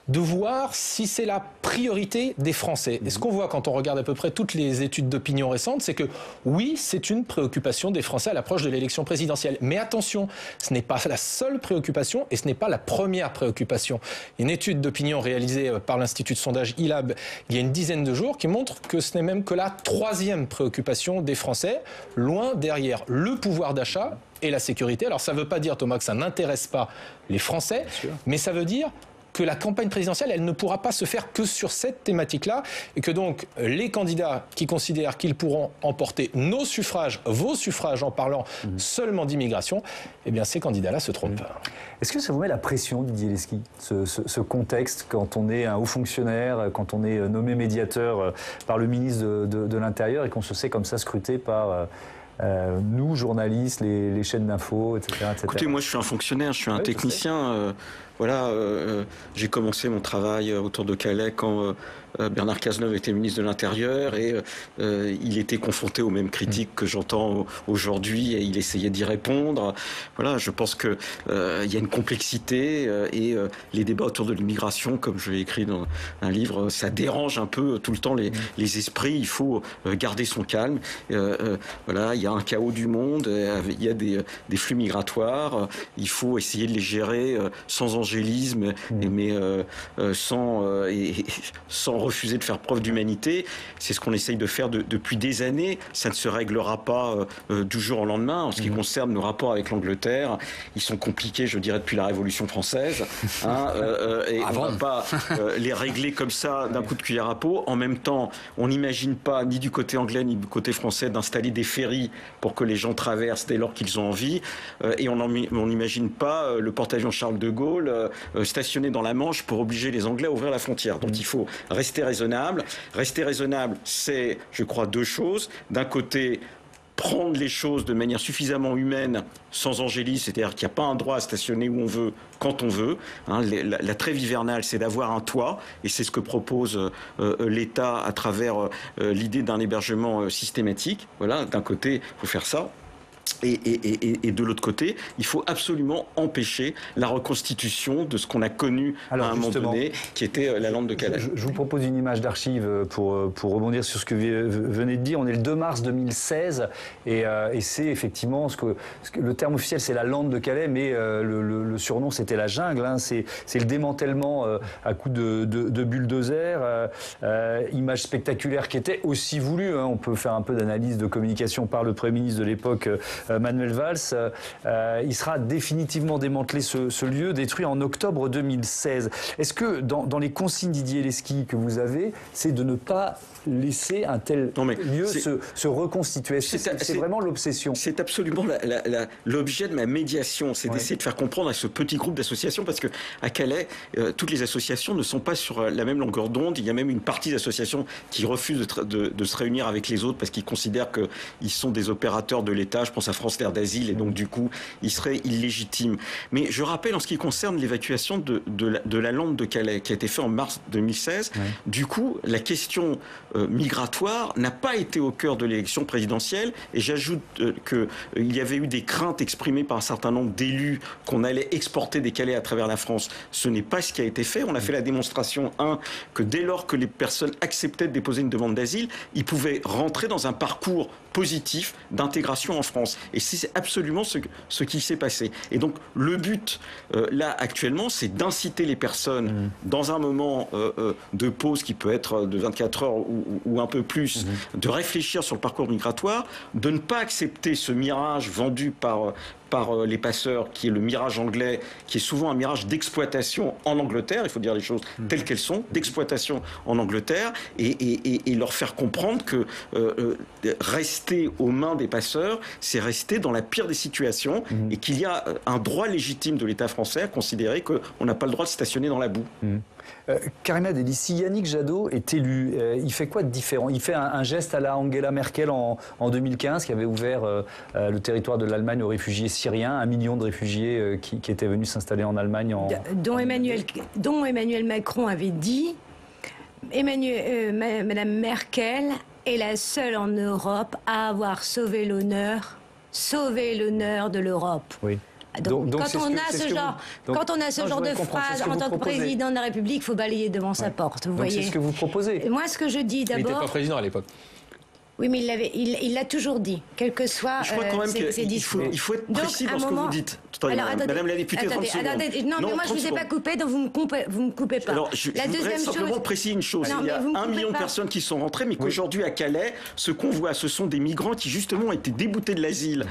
de voir si c'est la priorité des Français. Et ce qu'on voit quand on regarde à peu près toutes les études d'opinion récentes, c'est que oui, c'est une préoccupation des Français à l'approche de l'élection présidentielle. Mais attention, ce n'est pas la seule préoccupation et ce n'est pas la première préoccupation. Une étude d'opinion réalisée par l'Institut de sondage ILAB il y a une dizaine de jours qui montre que ce n'est même que la 3e préoccupation des Français, loin derrière le pouvoir d'achat et la sécurité. Alors ça ne veut pas dire, Thomas, que ça n'intéresse pas les Français, mais ça veut dire que la campagne présidentielle, elle ne pourra pas se faire que sur cette thématique-là, et que donc les candidats qui considèrent qu'ils pourront emporter nos suffrages, vos suffrages en parlant seulement d'immigration, eh bien ces candidats-là se trompent. Est-ce que ça vous met la pression, Didier Lesky, ce contexte, quand on est un haut fonctionnaire, quand on est nommé médiateur par le ministre de l'Intérieur et qu'on se sait comme ça scruté par nous, journalistes, les chaînes d'infos, etc., etc. Écoutez, moi je suis un fonctionnaire, je suis un technicien. J'ai commencé mon travail autour de Calais quand Bernard Cazeneuve était ministre de l'Intérieur et il était confronté aux mêmes critiques que j'entends aujourd'hui et il essayait d'y répondre. Voilà, je pense que il y a une complexité et les débats autour de l'immigration, comme je l'ai écrit dans un livre, ça dérange un peu tout le temps les esprits. Il faut garder son calme. Voilà, il y a un chaos du monde, il y a des flux migratoires. Il faut essayer de les gérer sans angélisme, mais sans refuser de faire preuve d'humanité. C'est ce qu'on essaye de faire depuis des années. Ça ne se réglera pas du jour au lendemain. En ce qui concerne nos rapports avec l'Angleterre, ils sont compliqués, je dirais, depuis la Révolution française. Et on ne va pas les régler comme ça d'un coup de cuillère à peau. En même temps, on n'imagine pas, ni du côté anglais ni du côté français, d'installer des ferries pour que les gens traversent dès lors qu'ils ont envie. Et on n'imagine pas le porte-avions Charles de Gaulle stationné dans la Manche pour obliger les Anglais à ouvrir la frontière. Donc il faut rester raisonnable. Rester raisonnable, c'est, je crois, 2 choses. D'un côté, prendre les choses de manière suffisamment humaine, sans angélisme, c'est-à-dire qu'il n'y a pas un droit à stationner où on veut, quand on veut. La trêve hivernale, c'est d'avoir un toit, et c'est ce que propose l'État à travers l'idée d'un hébergement systématique. Voilà, d'un côté, il faut faire ça. Et de l'autre côté, il faut absolument empêcher la reconstitution de ce qu'on a connu à un moment donné, qui était la lande de Calais. Je vous propose une image d'archive pour rebondir sur ce que vous venez de dire. On est le 2 mars 2016 et c'est effectivement le terme officiel, c'est la lande de Calais, mais le surnom, c'était la jungle. Hein. C'est le démantèlement à coups de bulldozer. Image spectaculaire qui était aussi voulue. Hein. On peut faire un peu d'analyse de communication par le Premier ministre de l'époque, Manuel Valls. Il sera définitivement démantelé ce lieu, détruit en octobre 2016. Est-ce que dans les consignes Didier Lesky que vous avez, c'est de ne pas laisser un tel lieu se reconstituer? C'est vraiment l'obsession? C'est absolument l'objet de ma médiation, c'est d'essayer de faire comprendre à ce petit groupe d'associations, parce qu'à Calais, toutes les associations ne sont pas sur la même longueur d'onde. Il y a même une partie d'associations qui refusent de se réunir avec les autres parce qu'ils considèrent qu'ils sont des opérateurs de l'État. Je pense à France Terre d'Asile, et donc du coup, ils seraient illégitimes. Mais je rappelle, en ce qui concerne l'évacuation de la lande de Calais, qui a été faite en mars 2016, du coup, la question migratoire n'a pas été au cœur de l'élection présidentielle, et j'ajoute qu'il y avait eu des craintes exprimées par un certain nombre d'élus qu'on allait exporter des Calais à travers la France. Ce n'est pas ce qui a été fait. On a fait la démonstration, que dès lors que les personnes acceptaient de déposer une demande d'asile, ils pouvaient rentrer dans un parcours positif d'intégration en France. Et c'est absolument ce qui s'est passé. Et donc, le but, là, actuellement, c'est d'inciter les personnes, dans un moment de pause qui peut être de 24 heures ou un peu plus, de réfléchir sur le parcours migratoire, de ne pas accepter ce mirage vendu par les passeurs, qui est le mirage anglais, qui est souvent un mirage d'exploitation en Angleterre, il faut dire les choses telles qu'elles sont, d'exploitation en Angleterre, et leur faire comprendre que rester aux mains des passeurs, c'est rester dans la pire des situations, et qu'il y a un droit légitime de l'État français à considérer qu'on n'a pas le droit de stationner dans la boue. Karima Delli, si Yannick Jadot est élu, il fait quoi de différent? Il fait un geste à la Angela Merkel en 2015, qui avait ouvert le territoire de l'Allemagne aux réfugiés syriens, 1 million de réfugiés qui étaient venus s'installer en Allemagne. Dont Emmanuel Macron avait dit, Madame Merkel est la seule en Europe à avoir sauvé l'honneur de l'Europe. Oui. Donc, quand on a ce genre de phrase en tant que président de la République, il faut balayer devant sa porte. Vous voyez. C'est ce que vous proposez. Moi, ce que je dis d'abord. Il n'était pas président à l'époque. Oui, mais il l'a toujours dit, quel que soit je crois quand même il faut être précis dans ce que vous dites. Madame la députée, 30 secondes. Non, mais moi je ne vous ai pas coupé, donc vous me coupez pas. Alors, je voudrais simplement préciser une chose. Il y a 1 million de personnes qui sont rentrées, mais qu'aujourd'hui à Calais, ce qu'on voit, ce sont des migrants qui justement ont été déboutés de l'asile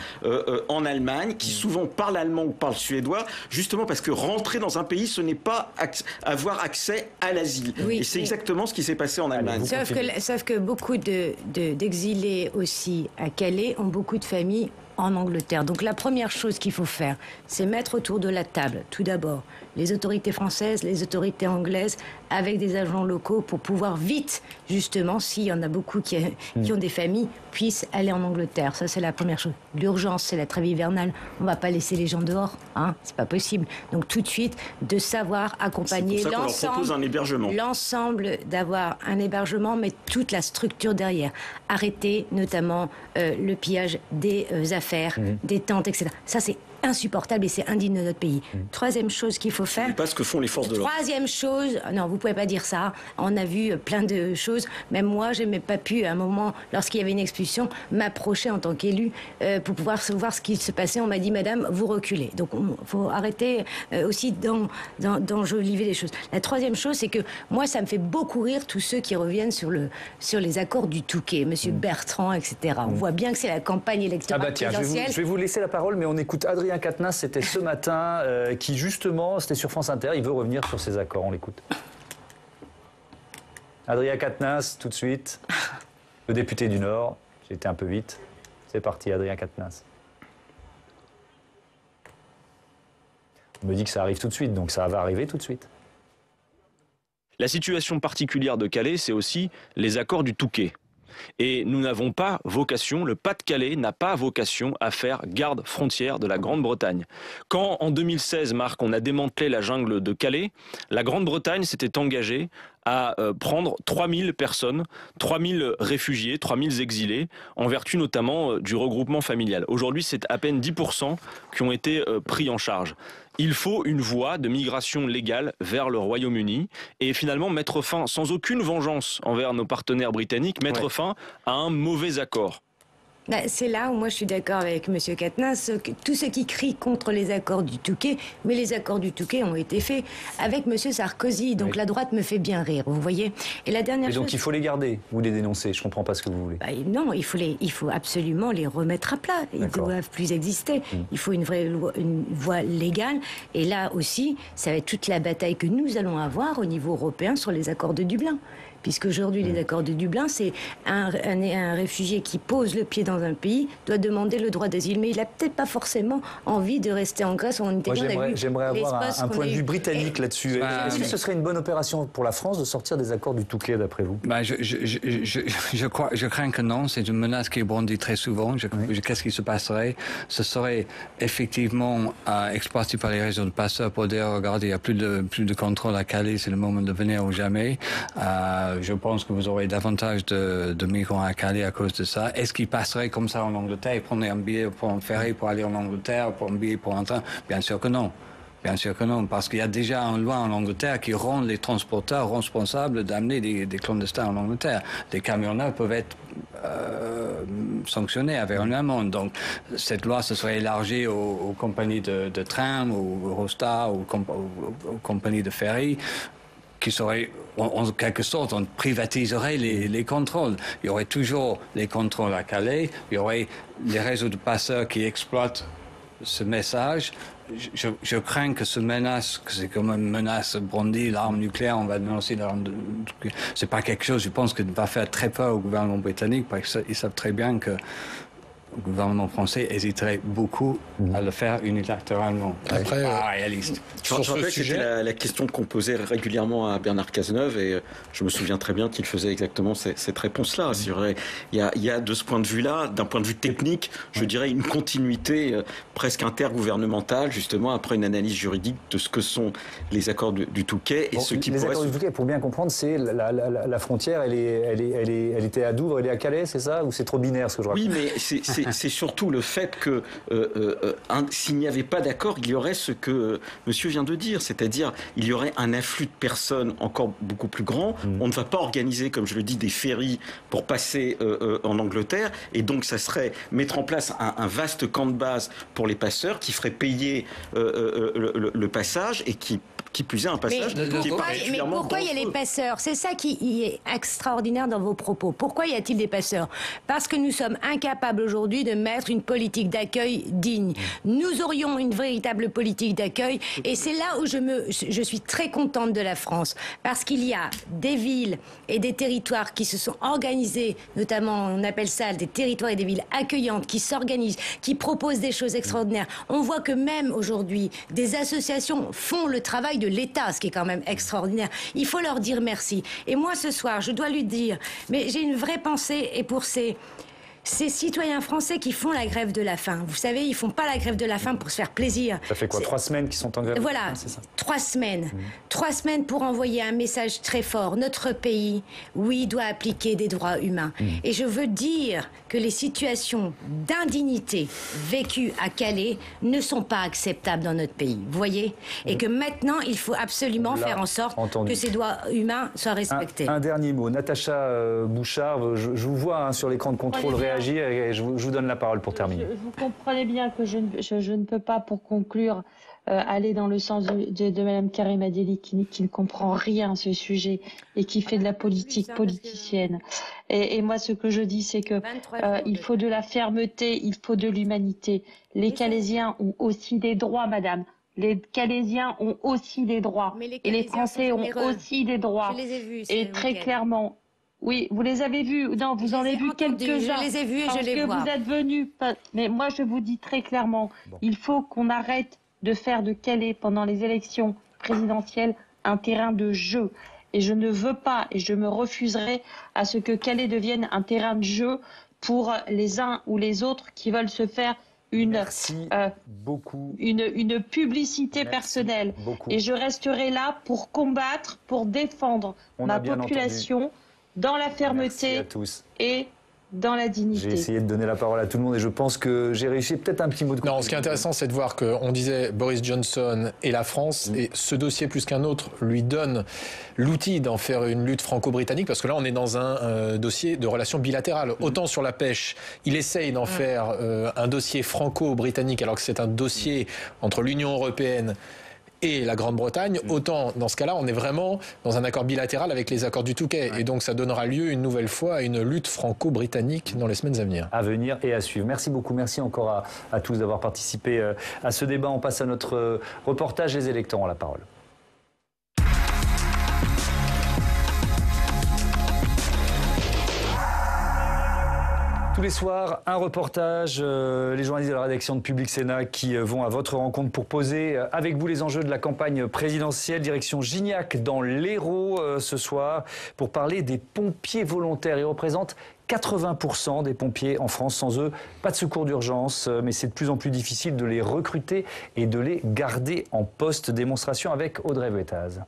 en Allemagne, qui souvent parlent allemand ou parlent suédois, justement parce que rentrer dans un pays, ce n'est pas avoir accès à l'asile. Et c'est exactement ce qui s'est passé en Allemagne. Sauf que beaucoup d'exilés aussi à Calais ont beaucoup de familles en Angleterre. Donc la première chose qu'il faut faire, c'est mettre autour de la table, tout d'abord, les autorités françaises, les autorités anglaises, avec des agents locaux pour pouvoir vite, justement, s'il y en a beaucoup qui ont des familles, puissent aller en Angleterre. Ça, c'est la première chose. L'urgence, c'est la trêve hivernale. On ne va pas laisser les gens dehors, hein, c'est pas possible. Donc tout de suite, de savoir accompagner l'ensemble, d'avoir un hébergement, mais toute la structure derrière. Arrêter notamment le pillage des affaires, des tentes, etc. Ça, c'est insupportable et c'est indigne de notre pays. Troisième chose qu'il faut faire. C'est pas ce que font les forces de l'ordre. Troisième chose, non, vous pouvez pas dire ça. On a vu plein de choses. Même moi, j'ai même pas pu, à un moment, lorsqu'il y avait une expulsion, m'approcher en tant qu'élu pour pouvoir voir ce qui se passait. On m'a dit, Madame, vous reculez. Donc, il faut arrêter aussi d'enjoliver les choses. La troisième chose, c'est que moi, ça me fait beaucoup rire tous ceux qui reviennent sur les accords du Touquet, Monsieur Bertrand, etc. On voit bien que c'est la campagne électorale présidentielle. Je vais vous laisser la parole, mais on écoute Adrien Quatennens, c'était ce matin, qui justement, c'était sur France Inter, il veut revenir sur ces accords, on l'écoute. Adrien Quatennens, tout de suite, le député du Nord, j'ai été un peu vite, c'est parti Adrien Quatennens. On me dit que ça arrive tout de suite, donc ça va arriver tout de suite. La situation particulière de Calais, c'est aussi les accords du Touquet. Et nous n'avons pas vocation, le Pas-de-Calais n'a pas vocation à faire garde frontière de la Grande-Bretagne. Quand en 2016, Marc, on a démantelé la jungle de Calais, la Grande-Bretagne s'était engagée à prendre 3000 personnes, 3000 réfugiés, 3000 exilés, en vertu notamment du regroupement familial. Aujourd'hui, c'est à peine 10% qui ont été pris en charge. Il faut une voie de migration légale vers le Royaume-Uni et finalement mettre fin, sans aucune vengeance envers nos partenaires britanniques, mettre fin à un mauvais accord. C'est là où moi je suis d'accord avec M. Quatennens, tous ceux qui crient contre les accords du Touquet, mais les accords du Touquet ont été faits avec M. Sarkozy, donc la droite me fait bien rire, vous voyez. Et la dernière chose... donc il faut les garder, vous les dénoncez, je comprends pas ce que vous voulez. Non, il faut absolument les remettre à plat, ils ne doivent plus exister. Il faut une voie légale, et là aussi, ça va être toute la bataille que nous allons avoir au niveau européen sur les accords de Dublin. Puisqu'aujourd'hui, les accords de Dublin, c'est un réfugié qui pose le pied dans un pays, doit demander le droit d'asile. Mais il n'a peut-être pas forcément envie de rester en Grèce ou en Italie. J'aimerais avoir un point de vue britannique là-dessus. Est-ce que ce serait une bonne opération pour la France de sortir des accords du Touquet, d'après vous? Je crains que non. C'est une menace qui est brandie très souvent. Qu'est-ce qui se passerait? Ce serait effectivement exploité par les réseaux de passeurs pour dire, regardez, il n'y a plus de contrôle à Calais, c'est le moment de venir ou jamais. Je pense que vous aurez davantage de migrants à Calais à cause de ça. Est-ce qu'ils passeraient comme ça en Angleterre et prendraient un billet pour un ferry pour aller en Angleterre, pour un billet pour un train? Bien sûr que non. Bien sûr que non, parce qu'il y a déjà une loi en Angleterre qui rend les transporteurs responsables d'amener des clandestins en Angleterre. Les camionneurs peuvent être sanctionnés avec une amende. Donc cette loi se serait élargie aux compagnies de tram, aux Eurostar, aux compagnies de ferry, qui serait, en quelque sorte, on privatiserait les contrôles. Il y aurait toujours les contrôles à Calais, il y aurait les réseaux de passeurs qui exploitent ce message. Je crains que ce menace, que c'est comme une menace brandie, l'arme nucléaire, on va dénoncer l'arme. C'est pas quelque chose, je pense, qui va faire très peur au gouvernement britannique, parce qu'ils savent très bien que le gouvernement français hésiterait beaucoup à le faire unilatéralement. Après, réaliste. Je rappelle que c'était la question qu'on posait régulièrement à Bernard Cazeneuve, et je me souviens très bien qu'il faisait exactement cette réponse-là. C'est vrai, il y a de ce point de vue-là, d'un point de vue technique, je dirais une continuité presque intergouvernementale, justement, après une analyse juridique de ce que sont les accords du Touquet et ce qui les accords du Touquet, pour bien comprendre, c'est la frontière, elle était à Douvres, elle est à Calais, c'est ça? Ou c'est trop binaire ce que je raconte? Oui, mais c'est surtout le fait que s'il n'y avait pas d'accord, il y aurait ce que monsieur vient de dire, c'est-à-dire il y aurait un afflux de personnes encore beaucoup plus grand. On ne va pas organiser, comme je le dis, des ferries pour passer en Angleterre, et donc ça serait mettre en place un vaste camp de base pour les passeurs qui ferait payer le passage et qui plus est un passage qui est particulièrement Mais pourquoi il y a les passeurs? C'est ça qui est extraordinaire dans vos propos. Pourquoi y a-t-il des passeurs? Parce que nous sommes incapables aujourd'hui de mettre une politique d'accueil digne. Nous aurions une véritable politique d'accueil, et c'est là où je suis très contente de la France, parce qu'il y a des villes et des territoires qui se sont organisés, notamment on appelle ça des territoires et des villes accueillantes, qui s'organisent, qui proposent des choses extraordinaires. On voit que même aujourd'hui, des associations font le travail de l'État, ce qui est quand même extraordinaire. Il faut leur dire merci. Et moi, ce soir, je dois lui dire, mais j'ai une vraie pensée, et pour ces citoyens français qui font la grève de la faim. Vous savez, ils font pas la grève de la faim pour se faire plaisir. Ça fait quoi, 3 semaines qu'ils sont en grève? Voilà, 3 semaines. 3 semaines pour envoyer un message très fort. Notre pays, oui, doit appliquer des droits humains. Et je veux dire que les situations d'indignité vécues à Calais ne sont pas acceptables dans notre pays. Vous voyez? Et que maintenant, il faut absolument faire en sorte que ces droits humains soient respectés. Un dernier mot. Natacha Bouchard, je vous vois sur l'écran de contrôle réagir, et je vous donne la parole pour terminer. Vous comprenez bien que je ne peux pas, pour conclure, aller dans le sens de Mme Karima Delli qui ne comprend rien à ce sujet et qui fait de la politique politicienne. Et moi, ce que je dis, c'est que il faut de la fermeté, il faut de l'humanité. Les Calaisiens ont aussi des droits, madame. Les Calaisiens ont aussi des droits. Et les Français ont aussi des droits. Je les ai vus, et très clairement... Oui, vous les avez vus. Non, vous en avez vu quelques-uns. Je les ai vus et je les vois. Parce que vous êtes venus. Mais moi, je vous dis très clairement, il faut qu'on arrête de faire de Calais, pendant les élections présidentielles, un terrain de jeu. Et je ne veux pas, et je me refuserai à ce que Calais devienne un terrain de jeu pour les uns ou les autres qui veulent se faire une publicité personnelle. Et je resterai là pour combattre, pour défendre ma population dans la fermeté et dans la dignité. J'ai essayé de donner la parole à tout le monde et je pense que j'ai réussi. Peut-être un petit mot de... Non, ce qui est intéressant, c'est de voir qu'on disait Boris Johnson et la France, et ce dossier plus qu'un autre lui donne l'outil d'en faire une lutte franco-britannique, parce que là, on est dans un dossier de relations bilatérales. Autant sur la pêche, il essaye d'en faire un dossier franco-britannique, alors que c'est un dossier entre l'Union européenne et la Grande-Bretagne, autant dans ce cas-là, on est vraiment dans un accord bilatéral avec les accords du Touquet. Et donc ça donnera lieu une nouvelle fois à une lutte franco-britannique dans les semaines à venir. À venir et à suivre. Merci beaucoup, merci encore à tous d'avoir participé à ce débat. On passe à notre reportage. Les électeurs ont la parole. Tous les soirs, un reportage, les journalistes de la rédaction de Public Sénat qui vont à votre rencontre pour poser avec vous les enjeux de la campagne présidentielle. Direction Gignac dans l'Hérault ce soir pour parler des pompiers volontaires. Ils représentent 80% des pompiers en France. Sans eux, pas de secours d'urgence, mais c'est de plus en plus difficile de les recruter et de les garder en poste. Démonstration avec Audrey Vetaz.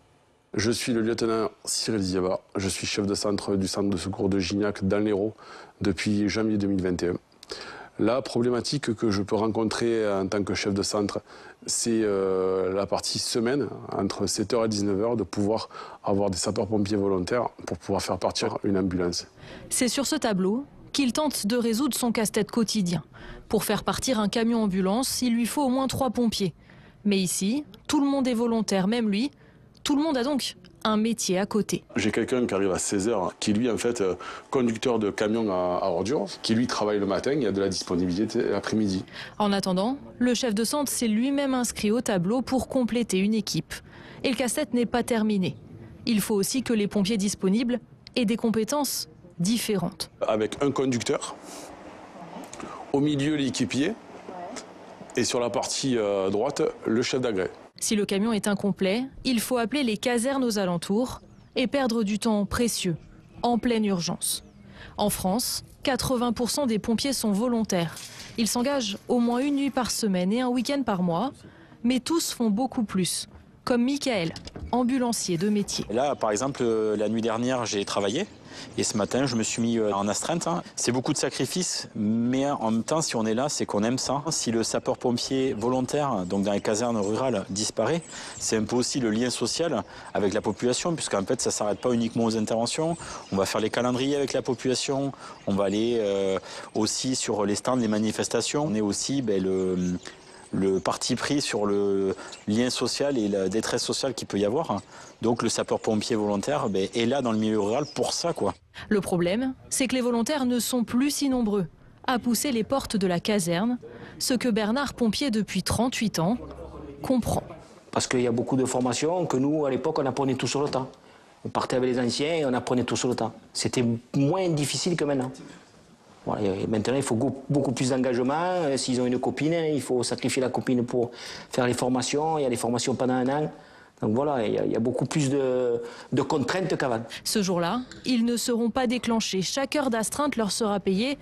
Je suis le lieutenant Cyril Ziaba, je suis chef de centre du centre de secours de Gignac dans l'Hérault depuis janvier 2021. La problématique que je peux rencontrer en tant que chef de centre, c'est la partie semaine, entre 7h et 19h, de pouvoir avoir des sapeurs-pompiers volontaires pour pouvoir faire partir une ambulance. C'est sur ce tableau qu'il tente de résoudre son casse-tête quotidien. Pour faire partir un camion ambulance, il lui faut au moins 3 pompiers. Mais ici, tout le monde est volontaire, même lui. Tout le monde a donc un métier à côté. J'ai quelqu'un qui arrive à 16h, qui lui, en fait, conducteur de camion à ordures, qui lui travaille le matin, il y a de la disponibilité l'après-midi. En attendant, le chef de centre s'est lui-même inscrit au tableau pour compléter une équipe. Et le casse-tête n'est pas terminé. Il faut aussi que les pompiers disponibles aient des compétences différentes. Avec un conducteur, au milieu l'équipier, et sur la partie droite, le chef d'agrès. Si le camion est incomplet, il faut appeler les casernes aux alentours et perdre du temps précieux, en pleine urgence. En France, 80% des pompiers sont volontaires. Ils s'engagent au moins une nuit par semaine et un week-end par mois, mais tous font beaucoup plus. Comme Michael, ambulancier de métier. Là, par exemple, la nuit dernière, j'ai travaillé. Et ce matin, je me suis mis en astreinte. C'est beaucoup de sacrifices, mais en même temps, si on est là, c'est qu'on aime ça. Si le sapeur-pompier volontaire, donc dans les casernes rurales, disparaît, c'est un peu aussi le lien social avec la population, puisqu'en fait, ça ne s'arrête pas uniquement aux interventions. On va faire les calendriers avec la population, on va aller aussi sur les stands, les manifestations. On est aussi le parti pris sur le lien social et la détresse sociale qu'il peut y avoir. Donc le sapeur-pompier volontaire est là dans le milieu rural pour ça, quoi. Le problème, c'est que les volontaires ne sont plus si nombreux à pousser les portes de la caserne, ce que Bernard, pompier depuis 38 ans, comprend. Parce qu'il y a beaucoup de formations que nous, à l'époque, on apprenait tout sur le tas. On partait avec les anciens et on apprenait tout sur le tas. C'était moins difficile que maintenant. Voilà, maintenant, il faut beaucoup plus d'engagement. S'ils ont une copine, il faut sacrifier la copine pour faire les formations. Il y a des formations pendant un an. Donc voilà, il y a beaucoup plus de contraintes qu'avant. Ce jour-là, ils ne seront pas déclenchés. Chaque heure d'astreinte leur sera payée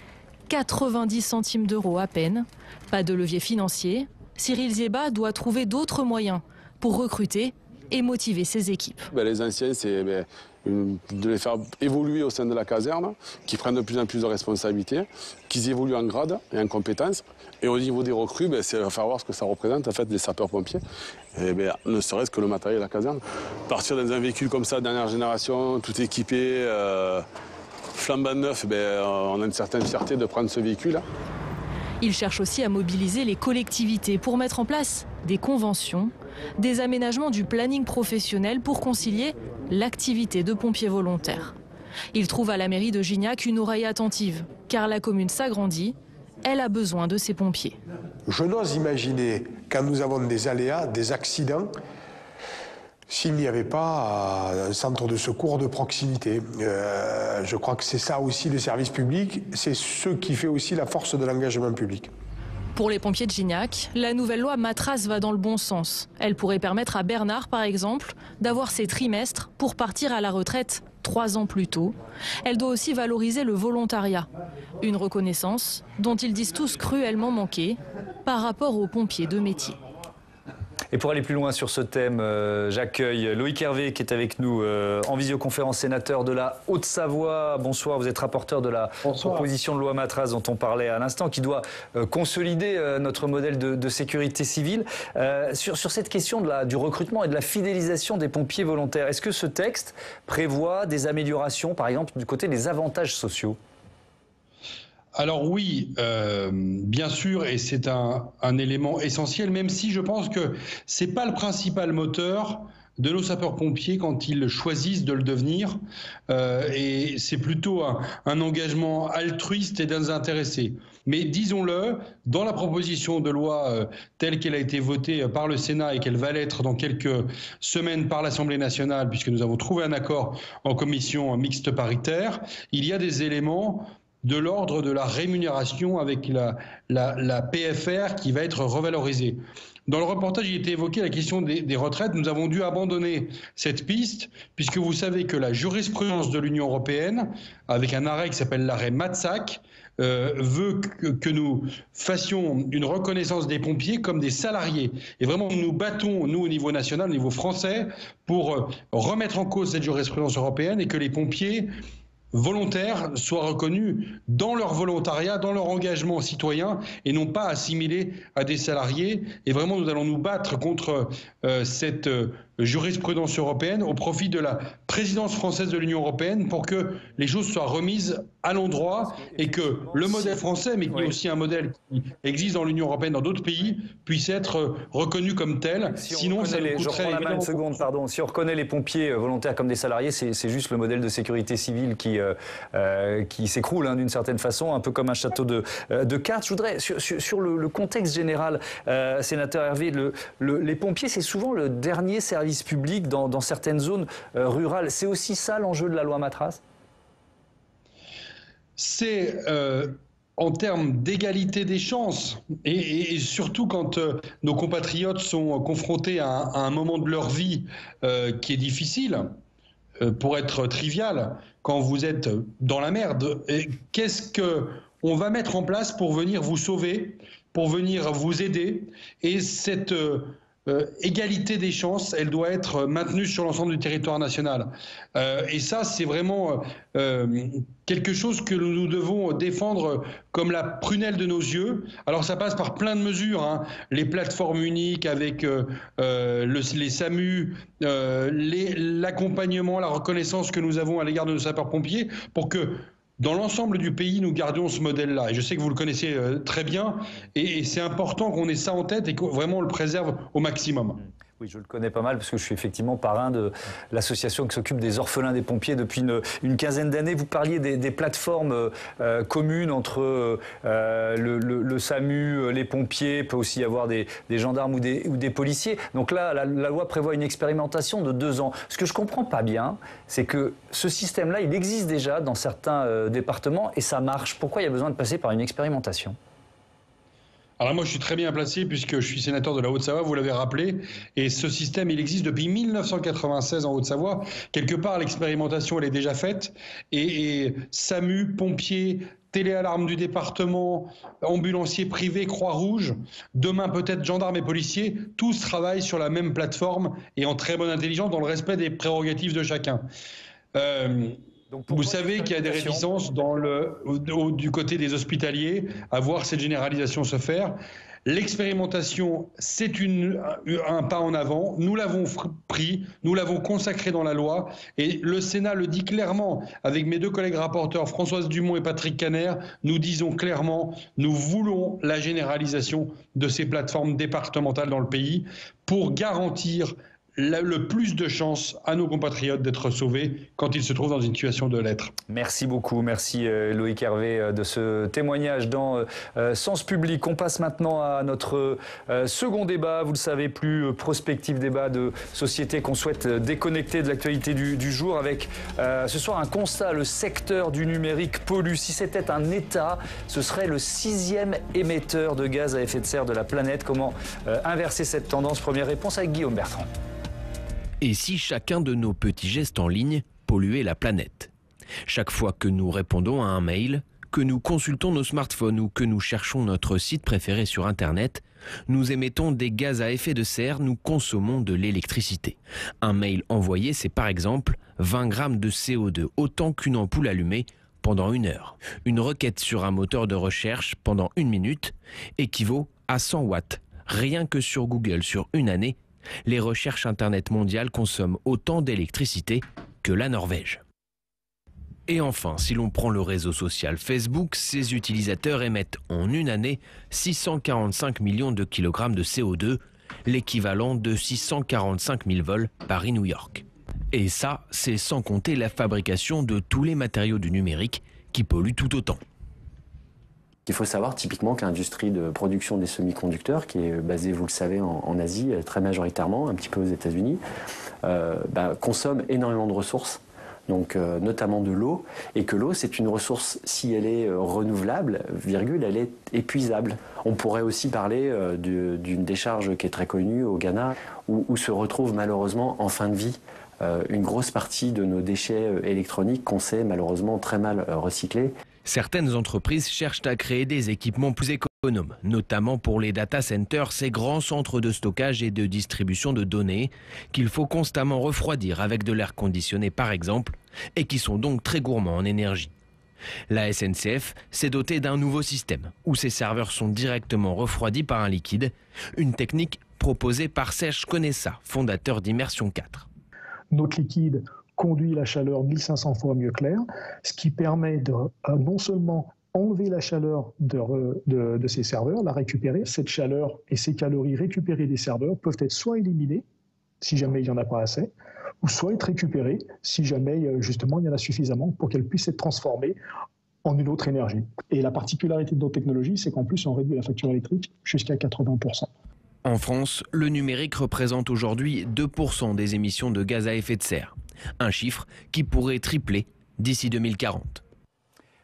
90 centimes d'euros à peine. Pas de levier financier. Cyril Zieba doit trouver d'autres moyens pour recruter et motiver ses équipes. Les anciens, c'est de les faire évoluer au sein de la caserne, qu'ils prennent de plus en plus de responsabilités, qu'ils évoluent en grade et en compétences. Et au niveau des recrues, c'est faire voir ce que ça représente, en fait, les sapeurs-pompiers. Et ne serait-ce que le matériel de la caserne. Partir dans un véhicule comme ça, dernière génération, tout équipé, flambant neuf, on a une certaine fierté de prendre ce véhicule. Il cherche aussi à mobiliser les collectivités pour mettre en place des conventions, des aménagements du planning professionnel pour concilier l'activité de pompiers volontaires. Il trouve à la mairie de Gignac une oreille attentive, car la commune s'agrandit, elle a besoin de ses pompiers. Je n'ose imaginer, quand nous avons des aléas, des accidents, s'il n'y avait pas un centre de secours de proximité. Je crois que c'est ça aussi le service public, c'est ce qui fait aussi la force de l'engagement public. Pour les pompiers de Gignac, la nouvelle loi Matras va dans le bon sens. Elle pourrait permettre à Bernard, par exemple, d'avoir ses trimestres pour partir à la retraite 3 ans plus tôt. Elle doit aussi valoriser le volontariat. Une reconnaissance dont ils disent tous cruellement manquer par rapport aux pompiers de métier. Et pour aller plus loin sur ce thème, j'accueille Loïc Hervé qui est avec nous en visioconférence, sénateur de la Haute-Savoie. Bonsoir, vous êtes rapporteur de la proposition de loi Matras dont on parlait à l'instant, qui doit consolider notre modèle de sécurité civile. Sur cette question du recrutement et de la fidélisation des pompiers volontaires, est-ce que ce texte prévoit des améliorations, par exemple, du côté des avantages sociaux ? Alors oui, bien sûr, et c'est un élément essentiel, même si je pense que c'est pas le principal moteur de nos sapeurs-pompiers quand ils choisissent de le devenir, et c'est plutôt un engagement altruiste et désintéressé. Mais disons-le, dans la proposition de loi telle qu'elle a été votée par le Sénat et qu'elle va l'être dans quelques semaines par l'Assemblée nationale, puisque nous avons trouvé un accord en commission mixte paritaire, il y a des éléments de l'ordre de la rémunération avec la PFR qui va être revalorisée. Dans le reportage, il était évoqué la question des retraites. Nous avons dû abandonner cette piste puisque vous savez que la jurisprudence de l'Union européenne, avec un arrêt qui s'appelle l'arrêt Matsac, veut que nous fassions une reconnaissance des pompiers comme des salariés. Et vraiment, nous nous battons, nous, au niveau national, au niveau français, pour remettre en cause cette jurisprudence européenne et que les pompiers volontaires soient reconnus dans leur volontariat, dans leur engagement citoyen et non pas assimilés à des salariés. Et vraiment, nous allons nous battre contre cette jurisprudence européenne au profit de la présidence française de l'Union européenne pour que les choses soient remises à l'endroit et que le modèle français, mais qui est aussi un modèle qui existe dans l'Union européenne, dans d'autres pays, puisse être reconnu comme tel. Sinon, ça nous coûterait... Je reprends la main une seconde, pardon. Si on reconnaît les pompiers volontaires comme des salariés, c'est juste le modèle de sécurité civile qui s'écroule d'une certaine façon, un peu comme un château de cartes. Je voudrais, sur le contexte général, sénateur Hervé, les pompiers, c'est souvent le dernier service public dans certaines zones rurales. C'est aussi ça l'enjeu de la loi Matras ? C'est en termes d'égalité des chances et surtout quand nos compatriotes sont confrontés à un moment de leur vie qui est difficile, pour être trivial, quand vous êtes dans la merde, qu'est-ce qu'on va mettre en place pour venir vous sauver, pour venir vous aider? Et cette égalité des chances, elle doit être maintenue sur l'ensemble du territoire national. Et ça, c'est vraiment quelque chose que nous devons défendre comme la prunelle de nos yeux. Alors ça passe par plein de mesures, les plateformes uniques avec les SAMU, l'accompagnement, la reconnaissance que nous avons à l'égard de nos sapeurs-pompiers pour que dans l'ensemble du pays, nous gardions ce modèle-là. Et je sais que vous le connaissez très bien. Et c'est important qu'on ait ça en tête et qu'on vraiment le préserve au maximum. Oui, je le connais pas mal parce que je suis effectivement parrain de l'association qui s'occupe des orphelins des pompiers depuis une quinzaine d'années. Vous parliez des plateformes communes entre le SAMU, les pompiers, peut aussi y avoir des gendarmes ou des policiers. Donc là, la loi prévoit une expérimentation de 2 ans. Ce que je comprends pas bien, c'est que ce système-là, il existe déjà dans certains départements et ça marche. Pourquoi il y a besoin de passer par une expérimentation ? Alors moi, je suis très bien placé puisque je suis sénateur de la Haute-Savoie, vous l'avez rappelé, et ce système, il existe depuis 1996 en Haute-Savoie. Quelque part, l'expérimentation, elle est déjà faite, et SAMU, pompiers, téléalarme du département, ambulanciers privés, Croix-Rouge, demain peut-être gendarmes et policiers, tous travaillent sur la même plateforme et en très bonne intelligence dans le respect des prérogatives de chacun. Vous savez qu'il y a des réticences du côté des hospitaliers à voir cette généralisation se faire. L'expérimentation, c'est un pas en avant. Nous l'avons pris, nous l'avons consacré dans la loi et le Sénat le dit clairement avec mes 2 collègues rapporteurs, Françoise Dumont et Patrick Caner. Nous disons clairement, nous voulons la généralisation de ces plateformes départementales dans le pays pour garantir le plus de chances à nos compatriotes d'être sauvés quand ils se trouvent dans une situation de l'être. Merci beaucoup, merci Loïc Hervé de ce témoignage dans Sens Public. On passe maintenant à notre second débat, vous le savez, plus prospectif débat de société qu'on souhaite déconnecter de l'actualité du jour avec ce soir un constat, le secteur du numérique pollue. Si c'était un État, ce serait le 6e émetteur de gaz à effet de serre de la planète. Comment inverser cette tendance? Première réponse avec Guillaume Bertrand. Et si chacun de nos petits gestes en ligne polluait la planète? Chaque fois que nous répondons à un mail, que nous consultons nos smartphones ou que nous cherchons notre site préféré sur Internet, nous émettons des gaz à effet de serre, nous consommons de l'électricité. Un mail envoyé, c'est par exemple 20 grammes de CO2, autant qu'une ampoule allumée pendant 1 heure. Une requête sur un moteur de recherche pendant 1 minute équivaut à 100 watts. Rien que sur Google, sur une année, les recherches Internet mondiales consomment autant d'électricité que la Norvège. Et enfin, si l'on prend le réseau social Facebook, ses utilisateurs émettent en une année 645 millions de kilogrammes de CO2, l'équivalent de 645 000 vols Paris-New York. Et ça, c'est sans compter la fabrication de tous les matériaux du numérique qui polluent tout autant. Il faut savoir typiquement que l'industrie de production des semi-conducteurs, qui est basée, vous le savez, en Asie, très majoritairement, un petit peu aux États-Unis, consomme énormément de ressources, donc notamment de l'eau, et que l'eau, c'est une ressource, si elle est renouvelable, elle est épuisable. On pourrait aussi parler d'une décharge qui est très connue au Ghana, où se retrouve malheureusement en fin de vie une grosse partie de nos déchets électroniques qu'on sait malheureusement très mal recycler. Certaines entreprises cherchent à créer des équipements plus économes, notamment pour les data centers, ces grands centres de stockage et de distribution de données qu'il faut constamment refroidir avec de l'air conditionné par exemple, et qui sont donc très gourmands en énergie. La SNCF s'est dotée d'un nouveau système où ces serveurs sont directement refroidis par un liquide, une technique proposée par Serge Conessa, fondateur d'Immersion 4. Notre liquide conduit la chaleur 1500 fois mieux que l'air, ce qui permet de non seulement enlever la chaleur de ces serveurs, la récupérer. Cette chaleur et ces calories récupérées des serveurs peuvent être soit éliminées, si jamais il n'y en a pas assez, ou soit être récupérées, si jamais justement il y en a suffisamment pour qu'elles puissent être transformées en une autre énergie. Et la particularité de nos technologies, c'est qu'en plus on réduit la facture électrique jusqu'à 80%. En France, le numérique représente aujourd'hui 2% des émissions de gaz à effet de serre. Un chiffre qui pourrait tripler d'ici 2040.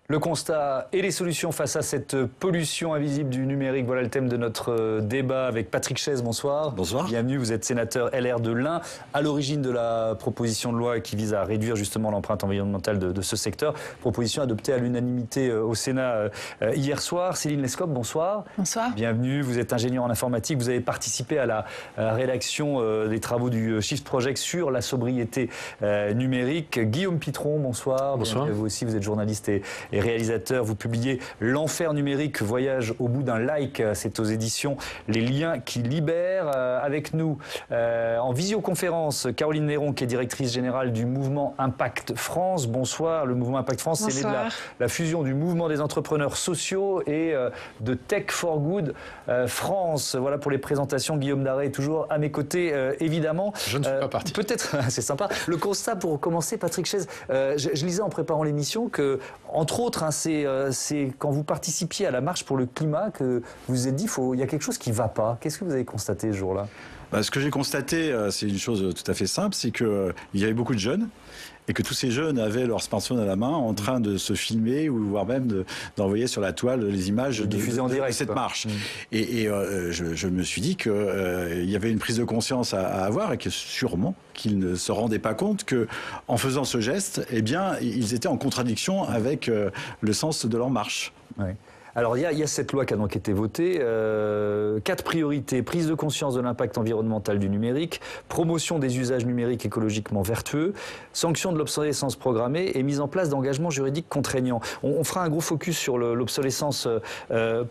Le constat et les solutions face à cette pollution invisible du numérique, voilà le thème de notre débat avec Patrick Chaize. Bonsoir. Bonsoir. Bienvenue, vous êtes sénateur LR de l'Ain, à l'origine de la proposition de loi qui vise à réduire justement l'empreinte environnementale de ce secteur. Proposition adoptée à l'unanimité au Sénat hier soir. Céline Lescope, bonsoir. Bonsoir. Bienvenue, vous êtes ingénieur en informatique, vous avez participé à la rédaction des travaux du Shift Project sur la sobriété numérique. Guillaume Pitron, bonsoir. Bonsoir. Bienvenue, vous aussi, vous êtes journaliste et réalisateur, vous publiez L'Enfer numérique, voyage au bout d'un like, c'est aux éditions Les Liens qui libèrent. Avec nous en visioconférence, Caroline Néron, qui est directrice générale du mouvement Impact France. Bonsoir. Le mouvement Impact France, c'est né de la fusion du mouvement des entrepreneurs sociaux et de Tech for Good France. Voilà pour les présentations. Guillaume Daré est toujours à mes côtés, évidemment. Je ne suis pas parti. Peut-être, c'est sympa. Le constat, pour commencer, Patrick Chaize, je lisais en préparant l'émission que, entre autres, c'est quand vous participiez à la marche pour le climat que vous vous êtes dit il y a quelque chose qui ne va pas. Qu'est-ce que vous avez constaté ce jour-là? Ce que j'ai constaté, c'est une chose tout à fait simple, c'est qu'il y avait beaucoup de jeunes et que tous ces jeunes avaient leur smartphone à la main en train de se filmer ou voire même d'envoyer sur la toile les images diffuser en direct, de cette marche. Et je me suis dit qu'il y avait une prise de conscience à avoir et que sûrement qu'ils ne se rendaient pas compte qu'en faisant ce geste, eh bien, ils étaient en contradiction avec le sens de leur marche. Ouais. Alors, il y a cette loi qui a donc été votée. 4 priorités. Prise de conscience de l'impact environnemental du numérique, promotion des usages numériques écologiquement vertueux, sanction de l'obsolescence programmée et mise en place d'engagements juridiques contraignants. On fera un gros focus sur l'obsolescence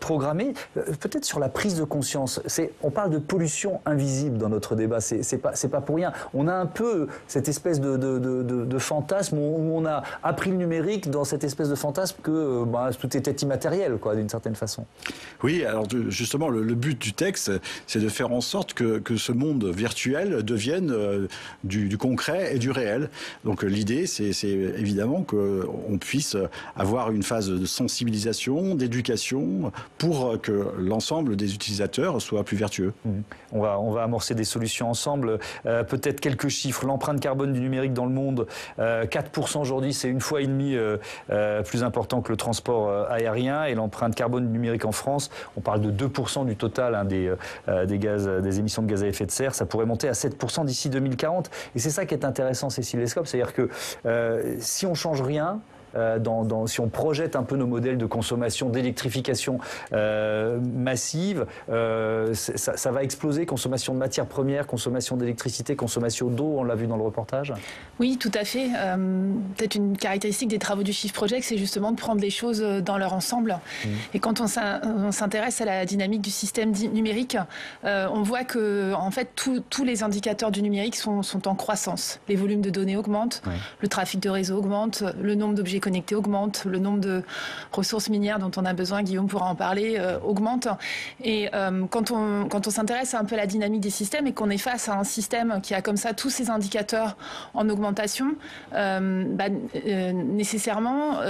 programmée. Peut-être sur la prise de conscience. On parle de pollution invisible dans notre débat. C'est pas pour rien. On a un peu cette espèce de fantasme où on a appris le numérique dans cette espèce de fantasme que tout était immatériel, quoi. d'une certaine façon. Oui, alors justement, le but du texte, c'est de faire en sorte que ce monde virtuel devienne du concret et du réel. Donc l'idée, c'est évidemment qu'on puisse avoir une phase de sensibilisation, d'éducation, pour que l'ensemble des utilisateurs soient plus vertueux. On va amorcer des solutions ensemble. Peut-être quelques chiffres. L'empreinte carbone du numérique dans le monde, 4% aujourd'hui, c'est 1,5 fois plus important que le transport aérien. Et l'empreinte carbone du numérique en France, on parle de 2% du total des émissions de gaz à effet de serre. Ça pourrait monter à 7% d'ici 2040. Et c'est ça qui est intéressant, Cécile Lescope, c'est-à-dire que si on ne change rien, si on projette un peu nos modèles de consommation, d'électrification massive, ça va exploser. Consommation de matières premières, consommation d'électricité, consommation d'eau, on l'a vu dans le reportage. Oui, tout à fait. Peut-être une caractéristique des travaux du Shift Project, c'est justement de prendre les choses dans leur ensemble. Et quand on s'intéresse à la dynamique du système numérique, on voit que en fait, tous les indicateurs du numérique sont en croissance. Les volumes de données augmentent, le trafic de réseau augmente, le nombre d'objets connectés augmente, le nombre de ressources minières dont on a besoin, Guillaume pourra en parler, augmente. Et quand on s'intéresse un peu à la dynamique des systèmes et qu'on est face à un système qui a comme ça tous ces indicateurs en augmentation, nécessairement,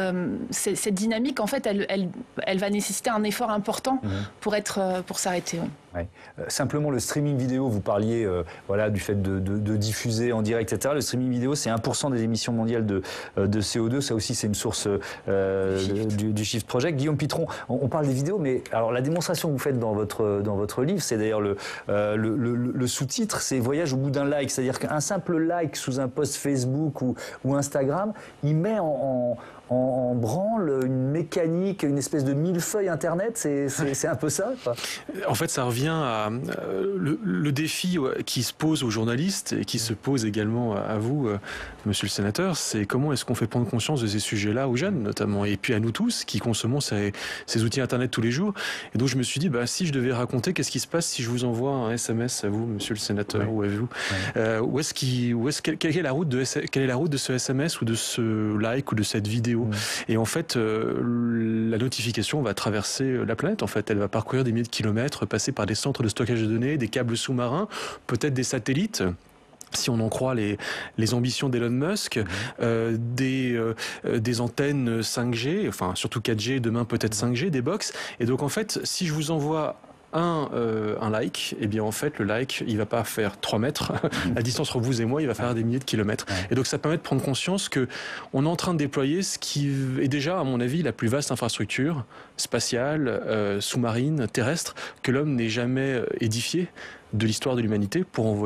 cette dynamique, en fait, elle va nécessiter un effort important pour s'arrêter. Ouais. Simplement le streaming vidéo, vous parliez du fait de diffuser en direct, etc. Le streaming vidéo, c'est 1% des émissions mondiales de CO2. Ça aussi, c'est une source du Shift Project. Guillaume Pitron, on parle des vidéos, mais alors la démonstration que vous faites dans votre livre, c'est d'ailleurs le sous-titre, c'est Voyage au bout d'un like. C'est-à-dire qu'un simple like sous un post Facebook ou Instagram, il met en branle une mécanique, une espèce de millefeuille Internet, c'est un peu ça, quoi. En fait, ça revient à le défi qui se pose aux journalistes et qui se pose également à vous, monsieur le sénateur, c'est comment est-ce qu'on fait prendre conscience de ces sujets-là aux jeunes, notamment, et puis à nous tous qui consommons ces outils Internet tous les jours. Et donc je me suis dit, si je devais raconter, qu'est-ce qui se passe si je vous envoie un SMS à vous, monsieur le sénateur, ou à vous, quelle est la route de ce SMS ou de ce like ou de cette vidéo? Et en fait, la notification va traverser la planète. En fait, elle va parcourir des milliers de kilomètres, passer par des centres de stockage de données, des câbles sous-marins, peut-être des satellites. Si on en croit les ambitions d'Elon Musk, des antennes 5G, enfin surtout 4G, demain peut-être 5G, des box. Et donc en fait, si je vous envoie un like, et bien en fait le like il va pas faire 3 mètres, la distance entre vous et moi il va faire des milliers de kilomètres. Et donc ça permet de prendre conscience que on est en train de déployer ce qui est déjà à mon avis la plus vaste infrastructure spatiale, sous-marine, terrestre que l'homme n'ait jamais édifiée de l'histoire de l'humanité pour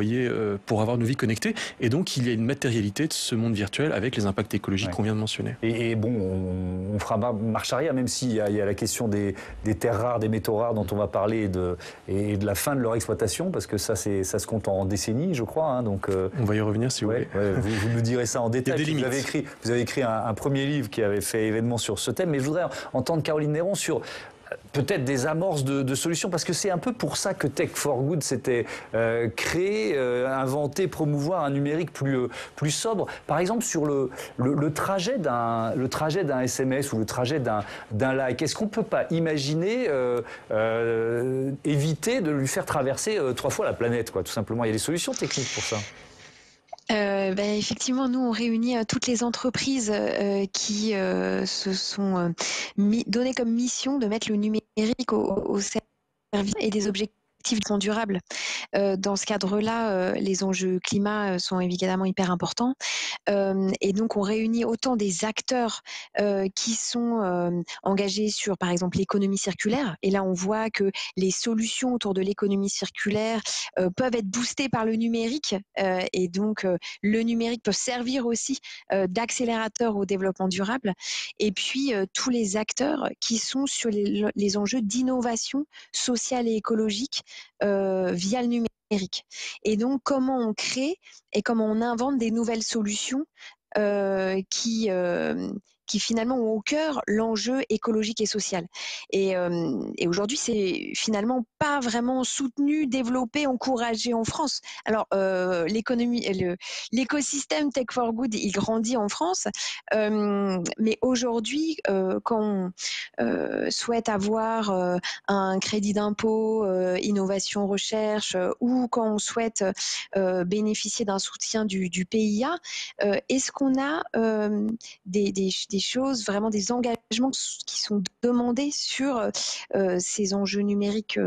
avoir nos vies connectées. Et donc il y a une matérialité de ce monde virtuel avec les impacts écologiques qu'on vient de mentionner. Et bon, on fera marche arrière, même s'il y a la question des terres rares, des métaux rares dont on va parler et de la fin de leur exploitation, parce que ça se compte en décennies, je crois. Hein, donc, on va y revenir si vous voulez. Vous nous direz ça en détail. Vous avez écrit un premier livre qui avait fait événement sur ce thème, mais je voudrais entendre Caroline Néron sur peut-être des amorces de solutions, parce que c'est un peu pour ça que Tech for Good s'était créé, inventé, promouvoir un numérique plus sobre. Par exemple, sur le trajet d'un SMS ou le trajet d'un like, est-ce qu'on ne peut pas imaginer éviter de lui faire traverser 3 fois la planète, quoi, tout simplement? Il y a des solutions techniques pour ça. Effectivement, nous, on réunit toutes les entreprises qui se sont données comme mission de mettre le numérique au service et des objectifs durables. Dans ce cadre-là, les enjeux climat sont évidemment hyper importants. Et donc, on réunit autant des acteurs qui sont engagés sur, par exemple, l'économie circulaire. Et là, on voit que les solutions autour de l'économie circulaire peuvent être boostées par le numérique. Et donc, le numérique peut servir aussi d'accélérateur au développement durable. Et puis, tous les acteurs qui sont sur les enjeux d'innovation sociale et écologique via le numérique. Et donc, comment on crée et comment on invente des nouvelles solutions qui qui finalement ont au cœur l'enjeu écologique et social. Et aujourd'hui, c'est finalement pas vraiment soutenu, développé, encouragé en France. Alors, l'écosystème Tech for Good, il grandit en France, mais aujourd'hui, quand on souhaite avoir un crédit d'impôt, innovation, recherche, ou quand on souhaite bénéficier d'un soutien du PIA, est-ce qu'on a des choses, vraiment des engagements qui sont demandés sur ces enjeux numériques,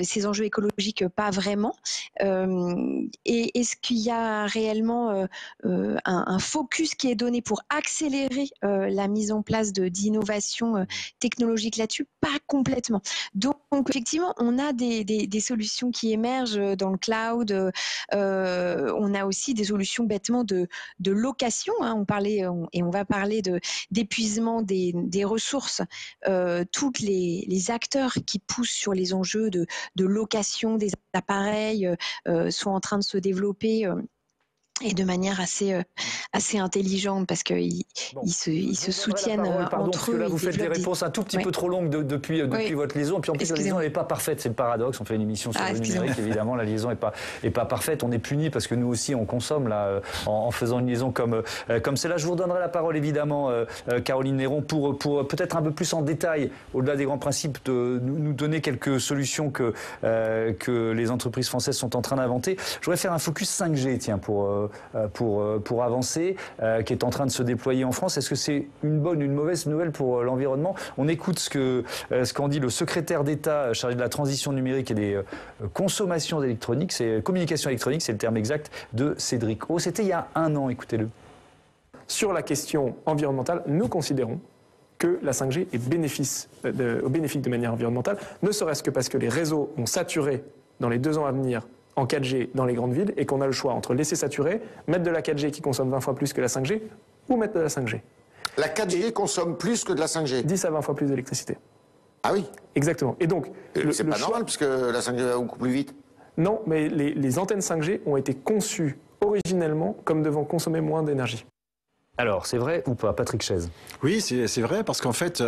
ces enjeux écologiques, pas vraiment. Et est-ce qu'il y a réellement un focus qui est donné pour accélérer la mise en place d'innovations technologiques là-dessus? Pas complètement. Donc effectivement, on a des solutions qui émergent dans le cloud. On a aussi des solutions bêtement de location. Hein. On va parler d'épuisement des ressources. Tous les acteurs qui poussent sur les enjeux de location des appareils sont en train de se développer. Et de manière assez intelligente, parce qu'ils se soutiennent entre eux. Là, vous faites des réponses un tout petit peu trop longues depuis votre liaison. Et puis en plus, la liaison n'est pas parfaite. C'est le paradoxe. On fait une émission sur le numérique. Évidemment, la liaison n'est pas parfaite. On est puni parce que nous aussi, on consomme là, en faisant une liaison comme celle-là. Je vous redonnerai la parole, évidemment, Caroline Néron, pour peut-être un peu plus en détail, au-delà des grands principes, de nous donner quelques solutions que les entreprises françaises sont en train d'inventer. Je voudrais faire un focus 5G, tiens, pour avancer, qui est en train de se déployer en France. Est-ce que c'est une bonne ou une mauvaise nouvelle pour l'environnement? On écoute ce qu'en dit le secrétaire d'État chargé de la transition numérique et des consommations électroniques, c'est communication électronique, c'est le terme exact, de Cédric O. C'était il y a un an, écoutez-le. Sur la question environnementale, nous considérons que la 5G est bénéfique de manière environnementale, ne serait-ce que parce que les réseaux ont saturé dans les 2 ans à venir en 4G dans les grandes villes et qu'on a le choix entre laisser saturer, mettre de la 4G qui consomme 20 fois plus que la 5G ou mettre de la 5G. La 4G consomme plus que de la 5G? 10 à 20 fois plus d'électricité. Ah oui? Exactement. Et donc, c'est pas normal puisque la 5G va beaucoup plus vite. Non, mais les antennes 5G ont été conçues originellement comme devant consommer moins d'énergie. Alors, c'est vrai ou pas, Patrick Chaise? Oui, c'est vrai, parce qu'en fait,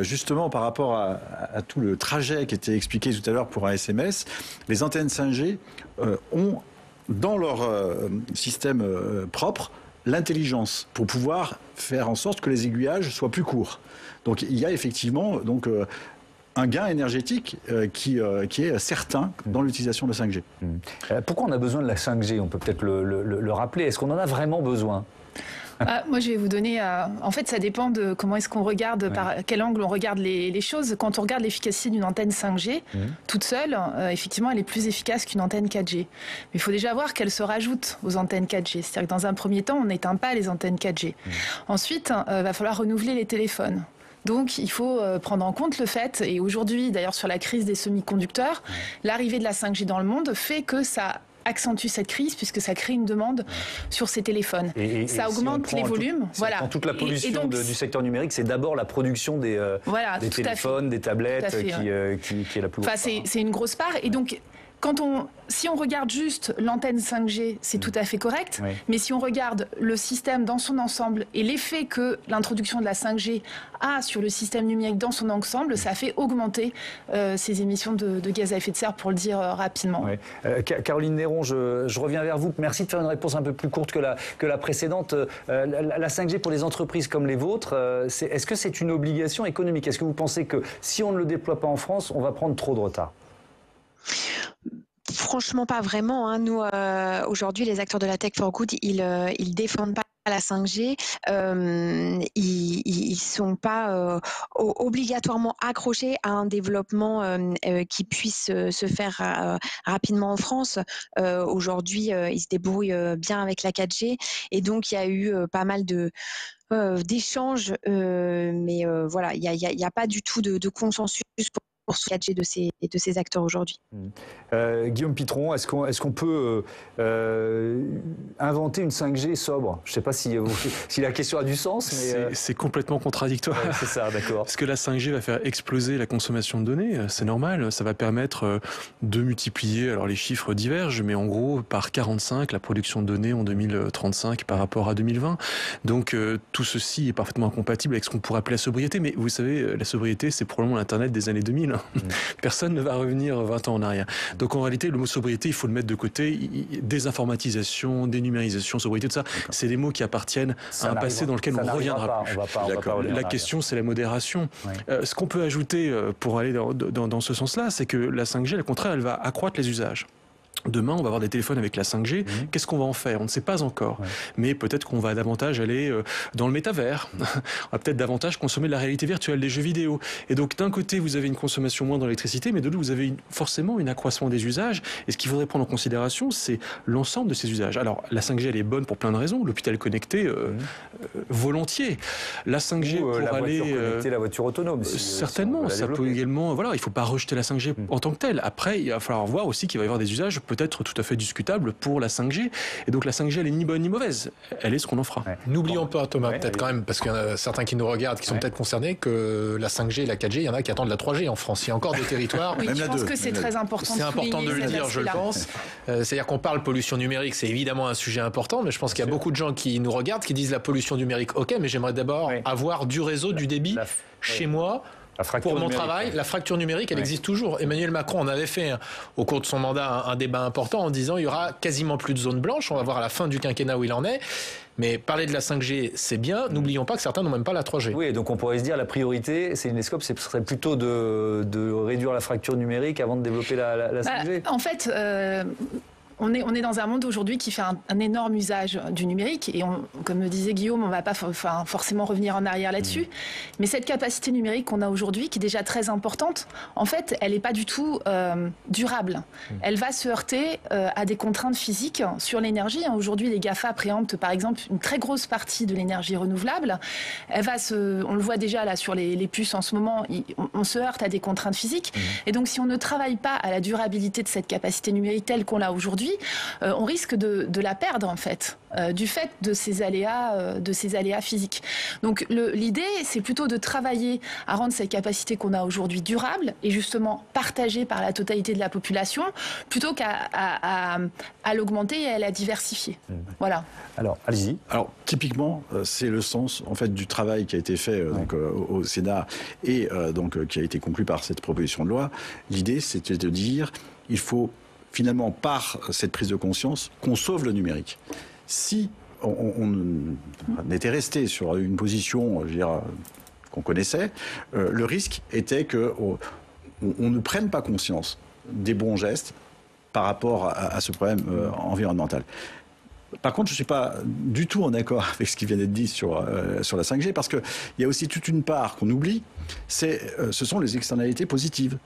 justement, par rapport à tout le trajet qui était expliqué tout à l'heure pour un SMS, les antennes 5G ont, dans leur système propre, l'intelligence pour pouvoir faire en sorte que les aiguillages soient plus courts. Donc, il y a effectivement un gain énergétique qui est certain dans l'utilisation de la 5G. Pourquoi on a besoin de la 5G? On peut peut-être le rappeler. Est-ce qu'on en a vraiment besoin? Moi, je vais vous donner... en fait, ça dépend de comment est-ce qu'on regarde, par quel angle on regarde les choses. Quand on regarde l'efficacité d'une antenne 5G, toute seule, effectivement, elle est plus efficace qu'une antenne 4G. Mais il faut déjà voir qu'elle se rajoute aux antennes 4G. C'est-à-dire que dans un premier temps, on n'éteint pas les antennes 4G. Ensuite, il va falloir renouveler les téléphones. Donc, il faut prendre en compte le fait, et aujourd'hui, d'ailleurs, sur la crise des semi-conducteurs, l'arrivée de la 5G dans le monde fait que ça accentue cette crise puisque ça crée une demande sur ces téléphones. Ça augmente les volumes. Voilà. Toute la pollution du secteur numérique, c'est d'abord la production des téléphones, des tablettes qui est la plus grosse part. C'est une grosse part. Et donc, si on regarde juste l'antenne 5G, c'est tout à fait correct. Oui. Mais si on regarde le système dans son ensemble et l'effet que l'introduction de la 5G a sur le système numérique dans son ensemble, ça fait augmenter ces émissions de gaz à effet de serre, pour le dire rapidement. Oui. Caroline Néron, je reviens vers vous. Merci de faire une réponse un peu plus courte que la précédente. La 5G pour les entreprises comme les vôtres, est-ce que c'est une obligation économique? Est-ce que vous pensez que si on ne le déploie pas en France, on va prendre trop de retard? Franchement, pas vraiment. Hein. Nous, aujourd'hui, les acteurs de la Tech for Good, ils défendent pas la 5G. Ils sont pas obligatoirement accrochés à un développement qui puisse se faire rapidement en France. Aujourd'hui, ils se débrouillent bien avec la 4G. Et donc, il y a eu pas mal d'échanges. Mais voilà, il n'y a pas du tout de consensus 4G de ces acteurs aujourd'hui. Guillaume Pitron, est-ce qu'on peut inventer une 5G sobre? Je ne sais pas si la question a du sens. Mais c'est complètement contradictoire. Ouais, c'est ça, d'accord. Parce que la 5G va faire exploser la consommation de données, c'est normal. Ça va permettre de multiplier, alors les chiffres divergent, mais en gros par 45 la production de données en 2035 par rapport à 2020. Donc tout ceci est parfaitement incompatible avec ce qu'on pourrait appeler la sobriété. Mais vous savez, la sobriété, c'est probablement l'Internet des années 2000. Personne ne va revenir 20 ans en arrière. Donc en réalité, le mot sobriété, il faut le mettre de côté. Désinformatisation, dénumérisation, sobriété, tout ça, c'est des mots qui appartiennent à un passé dans lequel on ne reviendra plus. La question, c'est la modération. Ce qu'on peut ajouter pour aller dans ce sens-là, c'est que la 5G, au contraire, elle va accroître les usages. Demain, on va avoir des téléphones avec la 5G. Qu'est-ce qu'on va en faire? On ne sait pas encore. Mais peut-être qu'on va davantage aller dans le métavers. On va peut-être davantage consommer de la réalité virtuelle, des jeux vidéo. Et donc, d'un côté, vous avez une consommation moindre d'électricité, mais de l'autre, vous avez forcément un accroissement des usages. Et ce qu'il faudrait prendre en considération, c'est l'ensemble de ces usages. Alors, la 5G, elle est bonne pour plein de raisons. L'hôpital connecté, volontiers. La 5G pour la aller... voiture connectée, la voiture autonome. Certainement. Ça peut également... Voilà, il ne faut pas rejeter la 5G en tant que telle. Après, il va falloir voir aussi qu'il va y avoir des usages peut-être tout à fait discutable pour la 5G. Et donc la 5G, elle est ni bonne ni mauvaise. Elle est ce qu'on en fera. N'oublions pas, Thomas, peut-être quand même, parce qu'il y en a certains qui nous regardent, qui sont peut-être concernés, que la 5G et la 4G, il y en a qui attendent la 3G en France. Il y a encore des territoires. Oui, je pense que c'est très important. C'est important de le dire, je le pense. C'est-à-dire qu'on parle pollution numérique, c'est évidemment un sujet important, mais je pense qu'il y a beaucoup de gens qui nous regardent, qui disent la pollution numérique, ok, mais j'aimerais d'abord avoir du réseau, du débit chez moi. Pour mon travail, la fracture numérique, elle existe toujours. Emmanuel Macron en avait fait au cours de son mandat un débat important en disant il y aura quasiment plus de zones blanches. On va voir à la fin du quinquennat où il en est. Mais parler de la 5G, c'est bien. N'oublions pas que certains n'ont même pas la 3G. Oui, donc on pourrait se dire la priorité, c'est Inescope, ce serait plutôt de réduire la fracture numérique avant de développer la 5G. En fait... On est dans un monde aujourd'hui qui fait un énorme usage du numérique et comme le disait Guillaume, on ne va pas forcément revenir en arrière là-dessus. Mais cette capacité numérique qu'on a aujourd'hui, qui est déjà très importante, en fait, elle n'est pas du tout durable. Elle va se heurter à des contraintes physiques sur l'énergie. Aujourd'hui, les GAFA préemptent par exemple une très grosse partie de l'énergie renouvelable. On le voit déjà là sur les puces en ce moment, on se heurte à des contraintes physiques. Et donc si on ne travaille pas à la durabilité de cette capacité numérique telle qu'on l'a aujourd'hui, on risque de la perdre en fait, du fait de ces aléas physiques. Donc l'idée, c'est plutôt de travailler à rendre cette capacité qu'on a aujourd'hui durable et justement partagée par la totalité de la population, plutôt qu'à l'augmenter et à la diversifier. Voilà. Alors, allez-y. Alors, typiquement, c'est le sens en fait du travail qui a été fait au Sénat et qui a été conclu par cette proposition de loi. L'idée, c'était de dire, il faut finalement, par cette prise de conscience, qu'on sauve le numérique. Si on était resté sur une position, je veux dire, qu'on connaissait, le risque était qu'on ne prenne pas conscience des bons gestes par rapport à ce problème environnemental. Par contre, je ne suis pas du tout en accord avec ce qui vient d'être dit sur la 5G, parce qu'il y a aussi toute une part qu'on oublie, ce sont les externalités positives.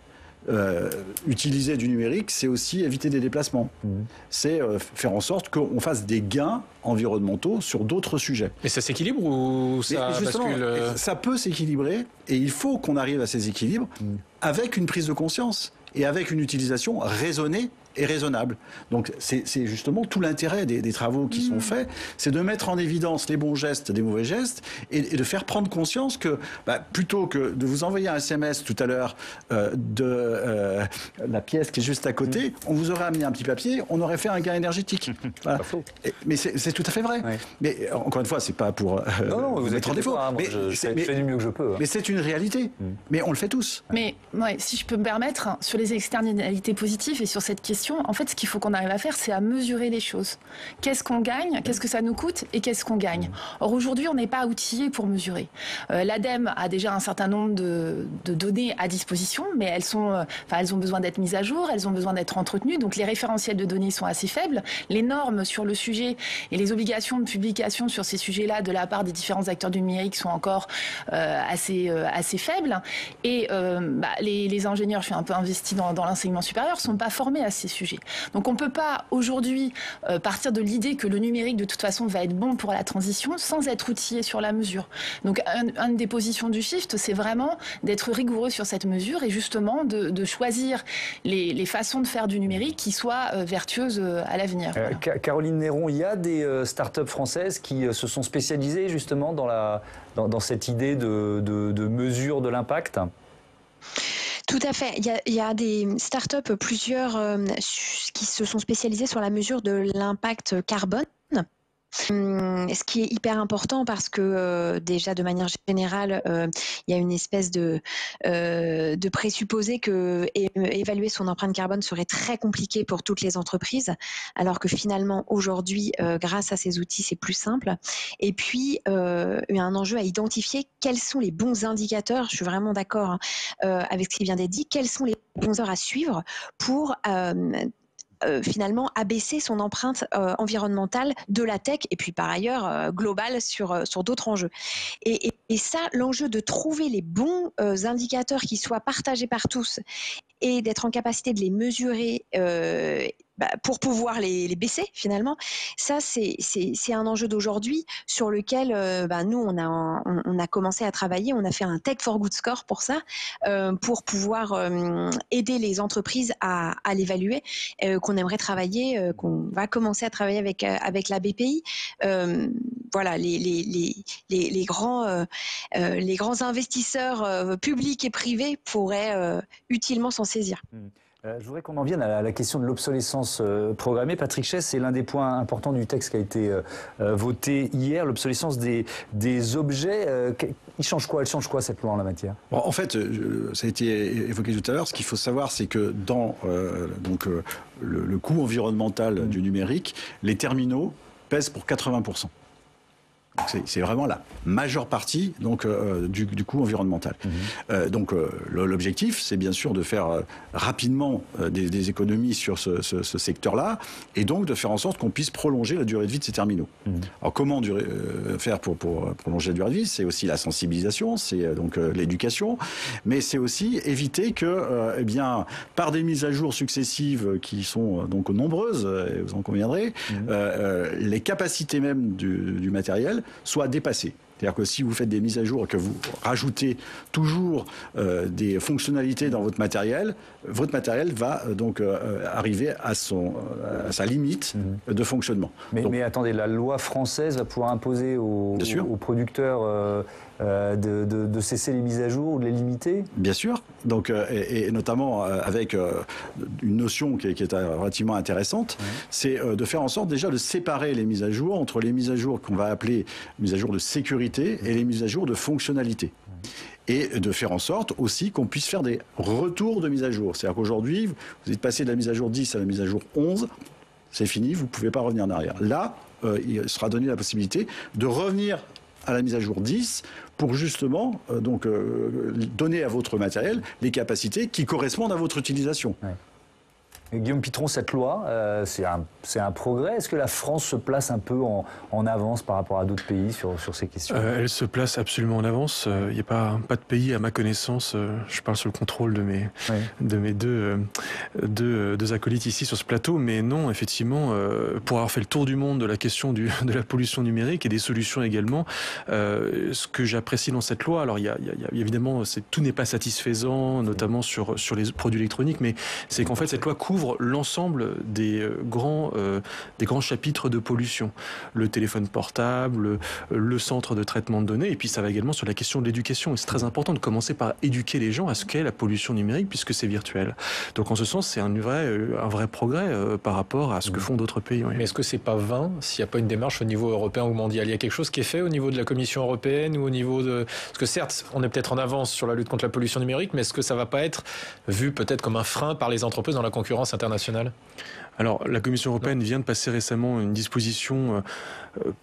Utiliser du numérique, c'est aussi éviter des déplacements. C'est faire en sorte qu'on fasse des gains environnementaux sur d'autres sujets. Mais ça s'équilibre ou ça bascule? Ça peut s'équilibrer et il faut qu'on arrive à ces équilibres avec une prise de conscience et avec une utilisation raisonnée et raisonnable. Donc c'est justement tout l'intérêt des travaux qui sont faits, c'est de mettre en évidence les bons gestes des mauvais gestes et de faire prendre conscience que plutôt que de vous envoyer un SMS tout à l'heure de la pièce qui est juste à côté, on vous aurait amené un petit papier, on aurait fait un gain énergétique. Voilà. Mais c'est tout à fait vrai. Ouais. Mais encore une fois, c'est pas pour vous mettre en défaut. Moi, je fais du mieux que je peux. Mais c'est une réalité. Mais on le fait tous. Mais si je peux me permettre, sur les externalités positives et sur cette question, en fait, ce qu'il faut qu'on arrive à faire, c'est à mesurer les choses. Qu'est-ce qu'on gagne, qu'est-ce que ça nous coûte et qu'est-ce qu'on gagne. Or, aujourd'hui, on n'est pas outillé pour mesurer. L'ADEME a déjà un certain nombre de données à disposition, mais elles ont besoin d'être mises à jour, elles ont besoin d'être entretenues, donc les référentiels de données sont assez faibles. Les normes sur le sujet et les obligations de publication sur ces sujets-là de la part des différents acteurs du numérique sont encore assez faibles. Et les ingénieurs, je suis un peu investie partie dans l'enseignement supérieur, ne sont pas formés à ces sujets. Donc on ne peut pas aujourd'hui partir de l'idée que le numérique de toute façon va être bon pour la transition sans être outillé sur la mesure. Donc une des positions du Shift, c'est vraiment d'être rigoureux sur cette mesure et justement de choisir les façons de faire du numérique qui soient vertueuses à l'avenir. Voilà. Caroline Néron, il y a des start-up françaises qui se sont spécialisées justement dans cette idée de mesure de l'impact ? Tout à fait. Il y a des startups, plusieurs, qui se sont spécialisées sur la mesure de l'impact carbone. Ce qui est hyper important parce que déjà de manière générale, il y a une espèce de présupposé que évaluer son empreinte carbone serait très compliqué pour toutes les entreprises, alors que finalement aujourd'hui, grâce à ces outils, c'est plus simple. Et puis, il y a un enjeu à identifier quels sont les bons indicateurs. Je suis vraiment d'accord avec ce qui vient d'être dit. Quels sont les bons heures à suivre pour finalement abaisser son empreinte environnementale de la tech et puis par ailleurs globale sur d'autres enjeux. Et ça, l'enjeu de trouver les bons indicateurs qui soient partagés par tous et d'être en capacité de les mesurer pour pouvoir les baisser finalement, ça c'est un enjeu d'aujourd'hui sur lequel nous on a commencé à travailler, on a fait un Tech for Good score pour ça, pour pouvoir aider les entreprises à l'évaluer, qu'on aimerait travailler, qu'on va commencer à travailler avec la BPI. Voilà, les grands investisseurs publics et privés pourraient utilement s'en saisir. Je voudrais qu'on en vienne à la question de l'obsolescence programmée. Patrick Chess, c'est l'un des points importants du texte qui a été voté hier, l'obsolescence des objets. Elle change quoi cette loi en la matière ? Bon, en fait, ça a été évoqué tout à l'heure, ce qu'il faut savoir, c'est que dans le coût environnemental du numérique, les terminaux pèsent pour 80%. C'est vraiment la majeure partie du coût environnemental. L'objectif, c'est bien sûr de faire rapidement des économies sur ce secteur-là et donc de faire en sorte qu'on puisse prolonger la durée de vie de ces terminaux. Alors comment faire pour prolonger la durée de vie ? C'est aussi la sensibilisation, c'est donc l'éducation, mais c'est aussi éviter que, par des mises à jour successives qui sont donc nombreuses, vous en conviendrez, les capacités même du matériel soit dépassé. C'est-à-dire que si vous faites des mises à jour et que vous rajoutez toujours des fonctionnalités dans votre matériel va donc arriver à sa limite de fonctionnement. Mais attendez, la loi française va pouvoir imposer aux producteurs de cesser les mises à jour ou de les limiter ? Bien sûr. Donc, et notamment avec une notion qui est relativement intéressante, c'est de faire en sorte déjà de séparer les mises à jour entre les mises à jour qu'on va appeler mises à jour de sécurité et les mises à jour de fonctionnalité. Et de faire en sorte aussi qu'on puisse faire des retours de mise à jour. C'est-à-dire qu'aujourd'hui, vous êtes passé de la mise à jour 10 à la mise à jour 11, c'est fini, vous ne pouvez pas revenir en arrière. Là, il sera donné la possibilité de revenir à la mise à jour 10 pour justement donner à votre matériel les capacités qui correspondent à votre utilisation. Ouais. Guillaume Pitron, cette loi, c'est un progrès. Est-ce que la France se place un peu en avance par rapport à d'autres pays sur ces questions ? Elle se place absolument en avance. Il n'y a pas de pays, à ma connaissance, je parle sous le contrôle de mes deux acolytes ici sur ce plateau, mais non, effectivement, pour avoir fait le tour du monde de la question de la pollution numérique et des solutions également, ce que j'apprécie dans cette loi, alors il y a évidemment, tout n'est pas satisfaisant, notamment sur les produits électroniques, mais c'est qu'en fait cette loi couvre l'ensemble des grands chapitres de pollution. Le téléphone portable, le centre de traitement de données, et puis ça va également sur la question de l'éducation. Et c'est très important de commencer par éduquer les gens à ce qu'est la pollution numérique, puisque c'est virtuel. Donc en ce sens, c'est un vrai progrès par rapport à ce que font d'autres pays. Oui. Mais est-ce que c'est pas vain s'il n'y a pas une démarche au niveau européen ou mondial ? Il y a quelque chose qui est fait au niveau de la Commission européenne ou au niveau de... Parce que certes, on est peut-être en avance sur la lutte contre la pollution numérique, mais est-ce que ça va pas être vu peut-être comme un frein par les entreprises dans la concurrence concurrence internationale ? Alors, la Commission européenne vient de passer récemment une disposition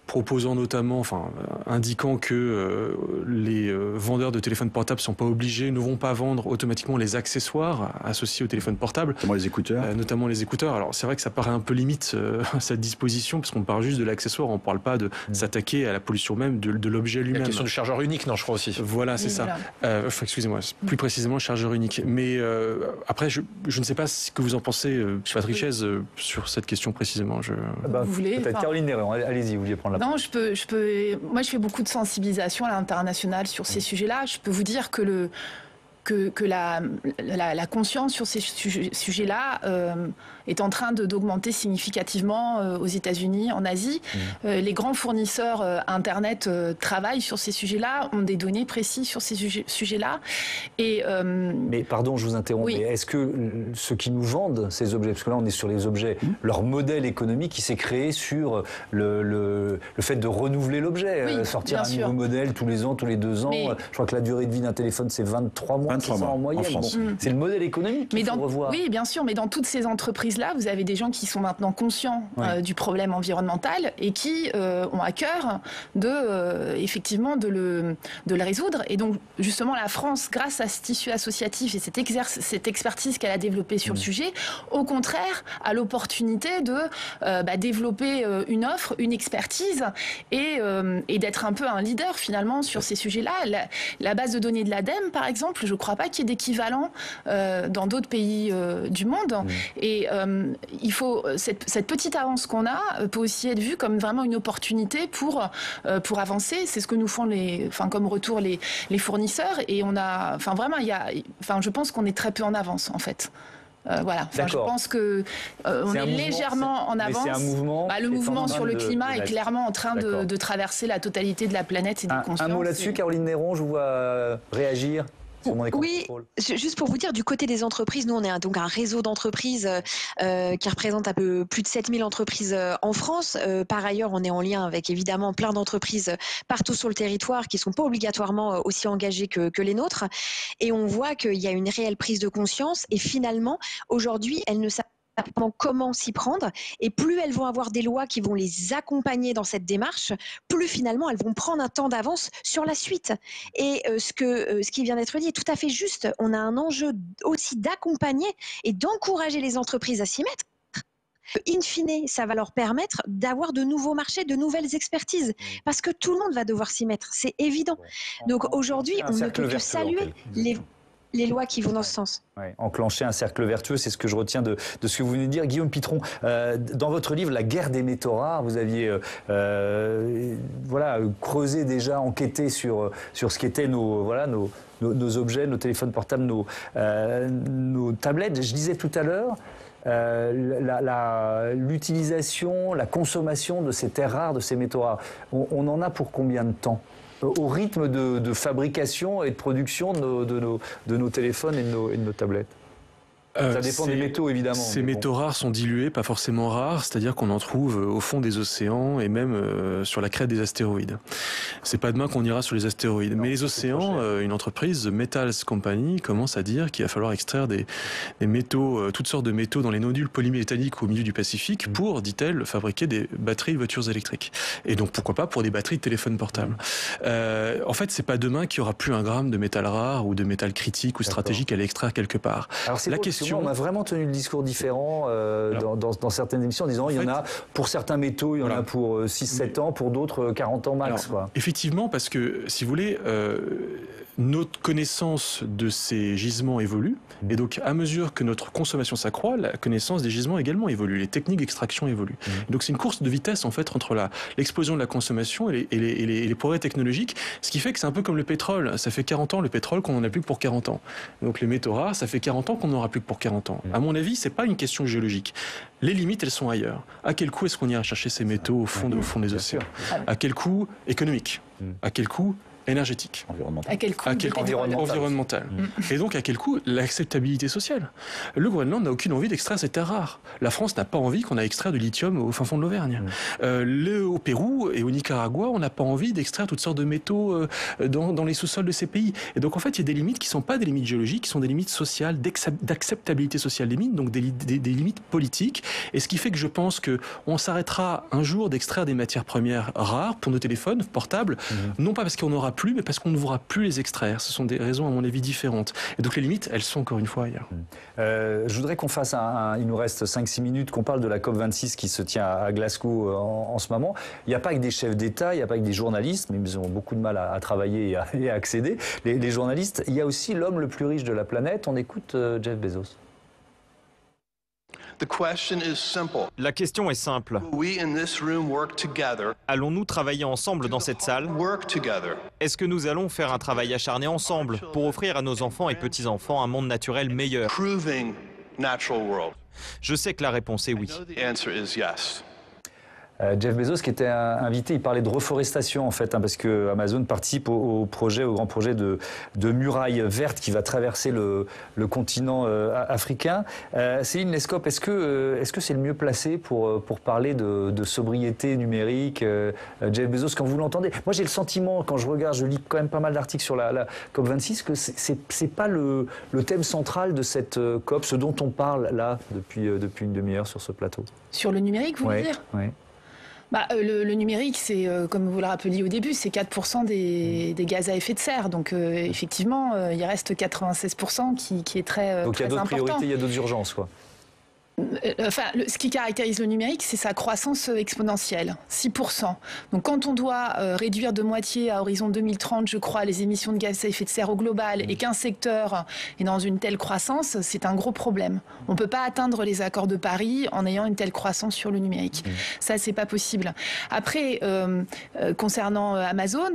proposant notamment, indiquant que les vendeurs de téléphones portables ne vont pas vendre automatiquement les accessoires associés au téléphone portable. Notamment les écouteurs. Notamment les écouteurs. Alors, c'est vrai que ça paraît un peu limite, cette disposition, parce qu'on parle juste de l'accessoire, on ne parle pas de s'attaquer à la pollution même de l'objet lui-même. La question du chargeur unique, non, je crois aussi. Voilà, c'est ça. Excusez-moi, plus précisément, le chargeur unique. Mais après, je ne sais pas ce que vous en pensez, Patrick Chaise, sur cette question précisément. Vous voulez, peut-être Caroline Néron, allez-y, vous vouliez prendre la parole. Non, moi je fais beaucoup de sensibilisation à l'international sur ces sujets-là. Je peux vous dire que la conscience sur ces sujets-là est en train d'augmenter significativement aux États-Unis, en Asie. Les grands fournisseurs Internet travaillent sur ces sujets-là, ont des données précises sur ces sujets-là. Mais pardon, je vous interromps, mais est-ce que ceux qui nous vendent ces objets, parce que là on est sur les objets, leur modèle économique qui s'est créé sur le fait de renouveler l'objet, sortir un nouveau modèle tous les ans, tous les 2 ans. Je crois que la durée de vie d'un téléphone c'est 23 mois. En moyenne. En France. C'est le modèle économique qu'il faut revoir. Oui, bien sûr, mais dans toutes ces entreprises-là, vous avez des gens qui sont maintenant conscients du problème environnemental et qui ont à cœur effectivement de le résoudre. Et donc, justement, la France, grâce à ce tissu associatif et cette expertise qu'elle a développée sur le sujet, au contraire, a l'opportunité de développer une offre, une expertise et d'être un peu un leader, finalement, sur ces sujets-là. La base de données de l'ADEME, par exemple, je ne crois pas qu'il y ait d'équivalent dans d'autres pays du monde. Et il faut cette petite avance qu'on a peut aussi être vue comme vraiment une opportunité pour avancer. C'est ce que nous font comme retour les fournisseurs. Et on a, je pense qu'on est très peu en avance en fait. Voilà. Je pense que on est légèrement en avance. C'est un mouvement. Le mouvement sur le climat est clairement en train de traverser la totalité de la planète et des consciences. Un mot là-dessus, Caroline Néron, je vous vois réagir. Oui, juste pour vous dire, du côté des entreprises, nous on est donc un réseau d'entreprises qui représente un peu plus de 7000 entreprises en France. Par ailleurs, on est en lien avec évidemment plein d'entreprises partout sur le territoire qui ne sont pas obligatoirement aussi engagées que les nôtres. Et on voit qu'il y a une réelle prise de conscience et finalement, aujourd'hui, elles ne savent comment s'y prendre, et plus elles vont avoir des lois qui vont les accompagner dans cette démarche, plus finalement elles vont prendre un temps d'avance sur la suite. Et ce qui vient d'être dit est tout à fait juste. On a un enjeu aussi d'accompagner et d'encourager les entreprises à s'y mettre. In fine, ça va leur permettre d'avoir de nouveaux marchés, de nouvelles expertises, parce que tout le monde va devoir s'y mettre, c'est évident. Donc aujourd'hui, on ne peut que saluer les lois qui vont dans ce sens. Enclencher un cercle vertueux, c'est ce que je retiens de ce que vous venez de dire. Guillaume Pitron, dans votre livre « La guerre des métaux rares », vous aviez creusé déjà, enquêté sur ce qu'étaient nos objets, nos téléphones portables, nos tablettes. Je disais tout à l'heure, l'utilisation, la consommation de ces terres rares, de ces métaux rares, on en a pour combien de temps ? Au rythme de fabrication et de production de nos téléphones et de nos tablettes. Ça dépend des métaux, évidemment. Ces métaux rares sont dilués, pas forcément rares, c'est-à-dire qu'on en trouve au fond des océans et même sur la crête des astéroïdes. C'est pas demain qu'on ira sur les astéroïdes. Mais les océans, une entreprise, Metals Company, commence à dire qu'il va falloir extraire des métaux, toutes sortes de métaux dans les nodules polymétalliques au milieu du Pacifique pour, dit-elle, fabriquer des batteries de voitures électriques. Et donc pourquoi pas pour des batteries de téléphones portables. En fait, c'est pas demain qu'il y aura plus un gramme de métal rare ou de métal critique ou stratégique à l'extraire quelque part. Alors la question, on a vraiment tenu le discours différent dans certaines émissions en disant il y en a pour certains métaux, il y en a pour 6-7 ans, pour d'autres 40 ans max. Alors, effectivement, parce que si vous voulez, notre connaissance de ces gisements évolue, et donc à mesure que notre consommation s'accroît, la connaissance des gisements également évolue, les techniques d'extraction évoluent. Donc c'est une course de vitesse en fait entre l'explosion de la consommation et les progrès technologiques, ce qui fait que c'est un peu comme le pétrole. Ça fait 40 ans le pétrole qu'on n'en a plus que pour 40 ans. Donc les métaux rares, ça fait 40 ans qu'on n'en aura plus que pour 40 ans. À mon avis, c'est pas une question géologique. Les limites, elles sont ailleurs. À quel coût est-ce qu'on ira chercher ces métaux au fond des océans ? À quel coût économique ? À quel coût énergétique. Environnemental. À quel coût? Environnemental. Et donc, à quel coût? L'acceptabilité sociale. Le Groenland n'a aucune envie d'extraire ces terres rares. La France n'a pas envie qu'on aille extraire du lithium au fin fond de l'Auvergne. Au Pérou et au Nicaragua, on n'a pas envie d'extraire toutes sortes de métaux dans les sous-sols de ces pays. Et donc, en fait, il y a des limites qui ne sont pas des limites géologiques, qui sont des limites sociales, d'acceptabilité sociale des mines, donc des limites politiques. Et ce qui fait que je pense qu'on s'arrêtera un jour d'extraire des matières premières rares pour nos téléphones portables, non pas parce qu'on n'aura plus, mais parce qu'on ne voudra plus les extraire. Ce sont des raisons, à mon avis, différentes. Et donc les limites, elles sont encore une fois ailleurs. Je voudrais qu'on fasse il nous reste 5-6 minutes, qu'on parle de la COP26 qui se tient à Glasgow en ce moment. Il n'y a pas que des chefs d'État, il n'y a pas que des journalistes, mais ils ont beaucoup de mal à travailler et à accéder. Les journalistes, il y a aussi l'homme le plus riche de la planète. On écoute Jeff Bezos. La question est simple. Allons-nous travailler ensemble dans cette salle? Est-ce que nous allons faire un travail acharné ensemble pour offrir à nos enfants et petits-enfants un monde naturel meilleur? Je sais que la réponse est oui. Jeff Bezos qui était invité, il parlait de reforestation en fait, parce que Amazon participe au grand projet de muraille verte qui va traverser le continent africain. Céline Lescope, est-ce que c'est le mieux placé pour parler de sobriété numérique, Jeff Bezos, quand vous l'entendez? Moi j'ai le sentiment, quand je lis quand même pas mal d'articles sur la COP26, que c'est pas le thème central de cette COP, ce dont on parle là depuis une demi-heure sur ce plateau. Sur le numérique, vous voulez dire? Oui. Le numérique, c'est, comme vous le rappeliez au début, c'est 4% des gaz à effet de serre. Donc, effectivement, il reste 96% qui est très important. Donc, il y a d'autres priorités, il y a d'autres urgences, quoi. Ce qui caractérise le numérique, c'est sa croissance exponentielle, 6%. Donc quand on doit réduire de moitié à horizon 2030, je crois, les émissions de gaz à effet de serre au global, et qu'un secteur est dans une telle croissance, c'est un gros problème. On ne peut pas atteindre les accords de Paris en ayant une telle croissance sur le numérique. Ça, c'est pas possible. Après, concernant Amazon,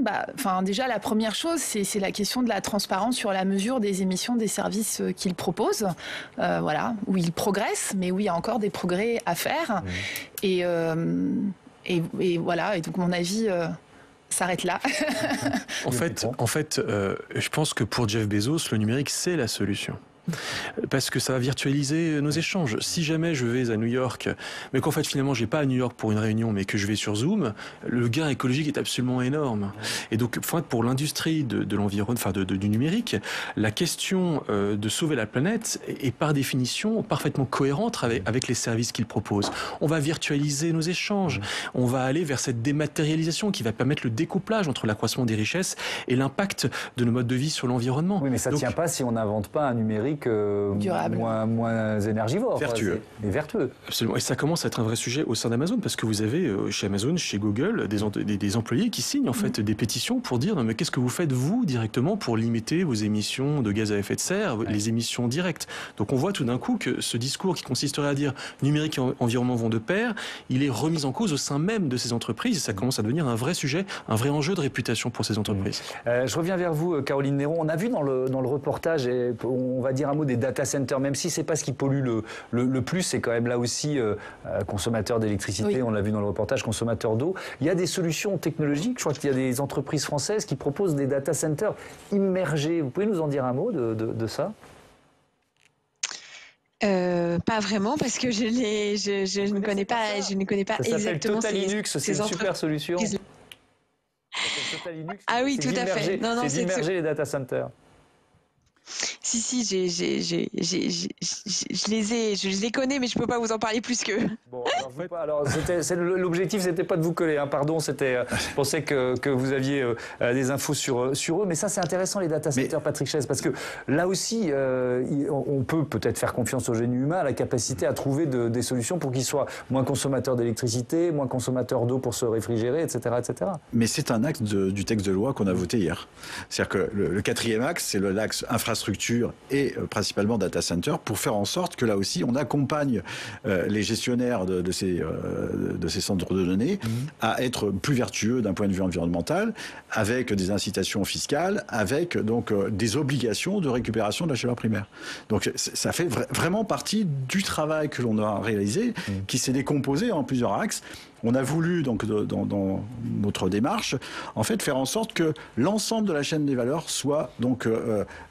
déjà, la première chose, c'est la question de la transparence sur la mesure des émissions des services qu'il propose, où il progresse, mais où il y a encore des progrès à faire. Et voilà, et donc mon avis s'arrête là. En fait, je pense que pour Jeff Bezos, le numérique, c'est la solution. Parce que ça va virtualiser nos échanges. Si jamais je vais à New York, mais qu'en fait finalement j'ai pas à New York pour une réunion, mais que je vais sur Zoom, le gain écologique est absolument énorme. Et donc pour l'industrie de l'environnement, du numérique, la question de sauver la planète est par définition parfaitement cohérente avec les services qu'il propose. On va virtualiser nos échanges, on va aller vers cette dématérialisation qui va permettre le découplage entre l'accroissement des richesses et l'impact de nos modes de vie sur l'environnement. Oui, mais ça ne tient pas si on n'invente pas un numérique moins énergivore. Vertueux. Et vertueux. Absolument. Et ça commence à être un vrai sujet au sein d'Amazon, parce que vous avez chez Amazon, chez Google, des employés qui signent en fait des pétitions pour dire non mais qu'est-ce que vous faites vous directement pour limiter vos émissions de gaz à effet de serre, les émissions directes. Donc on voit tout d'un coup que ce discours qui consisterait à dire numérique et environnement vont de pair, il est remis en cause au sein même de ces entreprises. Et ça commence à devenir un vrai sujet, un vrai enjeu de réputation pour ces entreprises. Je reviens vers vous, Caroline Néron. On a vu dans le reportage, on va dire un mot des data centers, même si c'est pas ce qui pollue le plus, c'est quand même là aussi consommateur d'électricité, on l'a vu dans le reportage, consommateur d'eau. Il y a des solutions technologiques, je crois qu'il y a des entreprises françaises qui proposent des data centers immergés. Vous pouvez nous en dire un mot de ça? Pas vraiment, parce que je ne connais pas exactement Total Linux, c'est une super solution. Ah oui, tout à fait. C'est d'immerger les data centers. Si, je les connais, mais je peux pas vous en parler plus qu'eux. Bon, l'objectif, c'était pas de vous coller, pardon, je pensais que vous aviez des infos sur eux, mais ça c'est intéressant les data centers, Patrick Chaise, parce que là aussi, on peut peut-être faire confiance au génie humain, à la capacité à trouver des solutions pour qu'ils soient moins consommateurs d'électricité, moins consommateurs d'eau pour se réfrigérer, etc., etc. Mais c'est un axe du texte de loi qu'on a voté hier. C'est-à-dire que le quatrième axe, c'est l'axe infrastructure infrastructures et principalement data center pour faire en sorte que là aussi on accompagne les gestionnaires de ces centres de données à être plus vertueux d'un point de vue environnemental, avec des incitations fiscales, avec donc des obligations de récupération de la chaleur primaire. Donc ça fait vraiment partie du travail que l'on a réalisé, qui s'est décomposé en plusieurs axes. On a voulu, donc, dans notre démarche, en fait, faire en sorte que l'ensemble de la chaîne des valeurs soit donc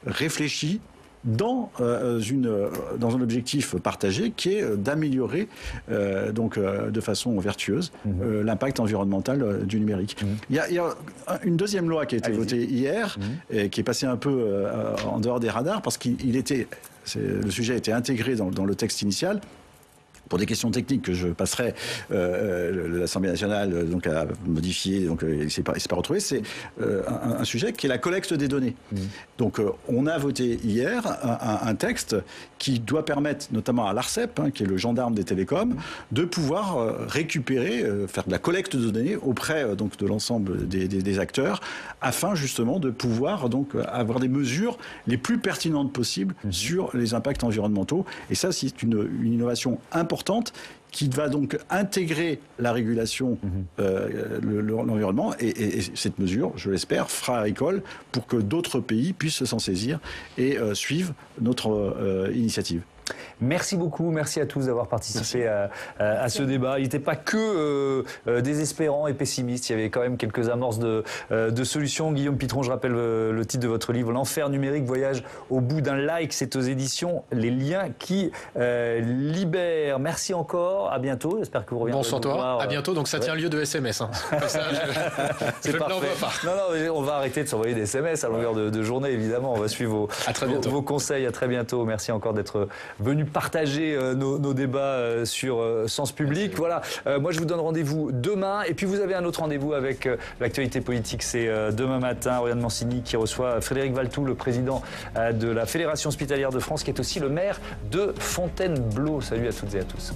réfléchi dans un objectif partagé qui est d'améliorer de façon vertueuse l'impact environnemental du numérique. Il y a une deuxième loi qui a été votée hier et qui est passée un peu en dehors des radars parce que le sujet a été intégré dans le texte initial. Pour des questions techniques que je passerai, l'Assemblée nationale donc, a modifié, donc il ne s'est pas retrouvé, c'est un sujet qui est la collecte des données. Donc on a voté hier un texte qui doit permettre notamment à l'ARCEP, qui est le gendarme des télécoms, de pouvoir récupérer, faire de la collecte de données auprès donc, de l'ensemble des acteurs, afin justement de pouvoir donc, avoir des mesures les plus pertinentes possibles sur les impacts environnementaux. Et ça, c'est une innovation importante qui va donc intégrer la régulation, l'environnement, et cette mesure, je l'espère, fera école pour que d'autres pays puissent s'en saisir et suivent notre initiative. Merci beaucoup, merci à tous d'avoir participé à ce débat. Il n'était pas que désespérant et pessimiste, il y avait quand même quelques amorces de solutions. Guillaume Pitron, je rappelle le titre de votre livre, L'enfer numérique, voyage au bout d'un like, c'est aux éditions Les Liens qui libèrent. Merci encore, à bientôt, j'espère que vous reviendrez. Bonsoir toi, à bientôt, donc ça tient lieu de SMS. C'est parfait. Non, on va arrêter de s'envoyer des SMS à longueur de journée, évidemment, on va suivre vos conseils, à très bientôt. Merci encore d'être venu partager nos débats sur Sens Public. Voilà, moi je vous donne rendez-vous demain et puis vous avez un autre rendez-vous avec l'actualité politique, c'est demain matin, Oriane Mancini qui reçoit Frédéric Valtou, le président de la Fédération Hospitalière de France, qui est aussi le maire de Fontainebleau. Salut à toutes et à tous.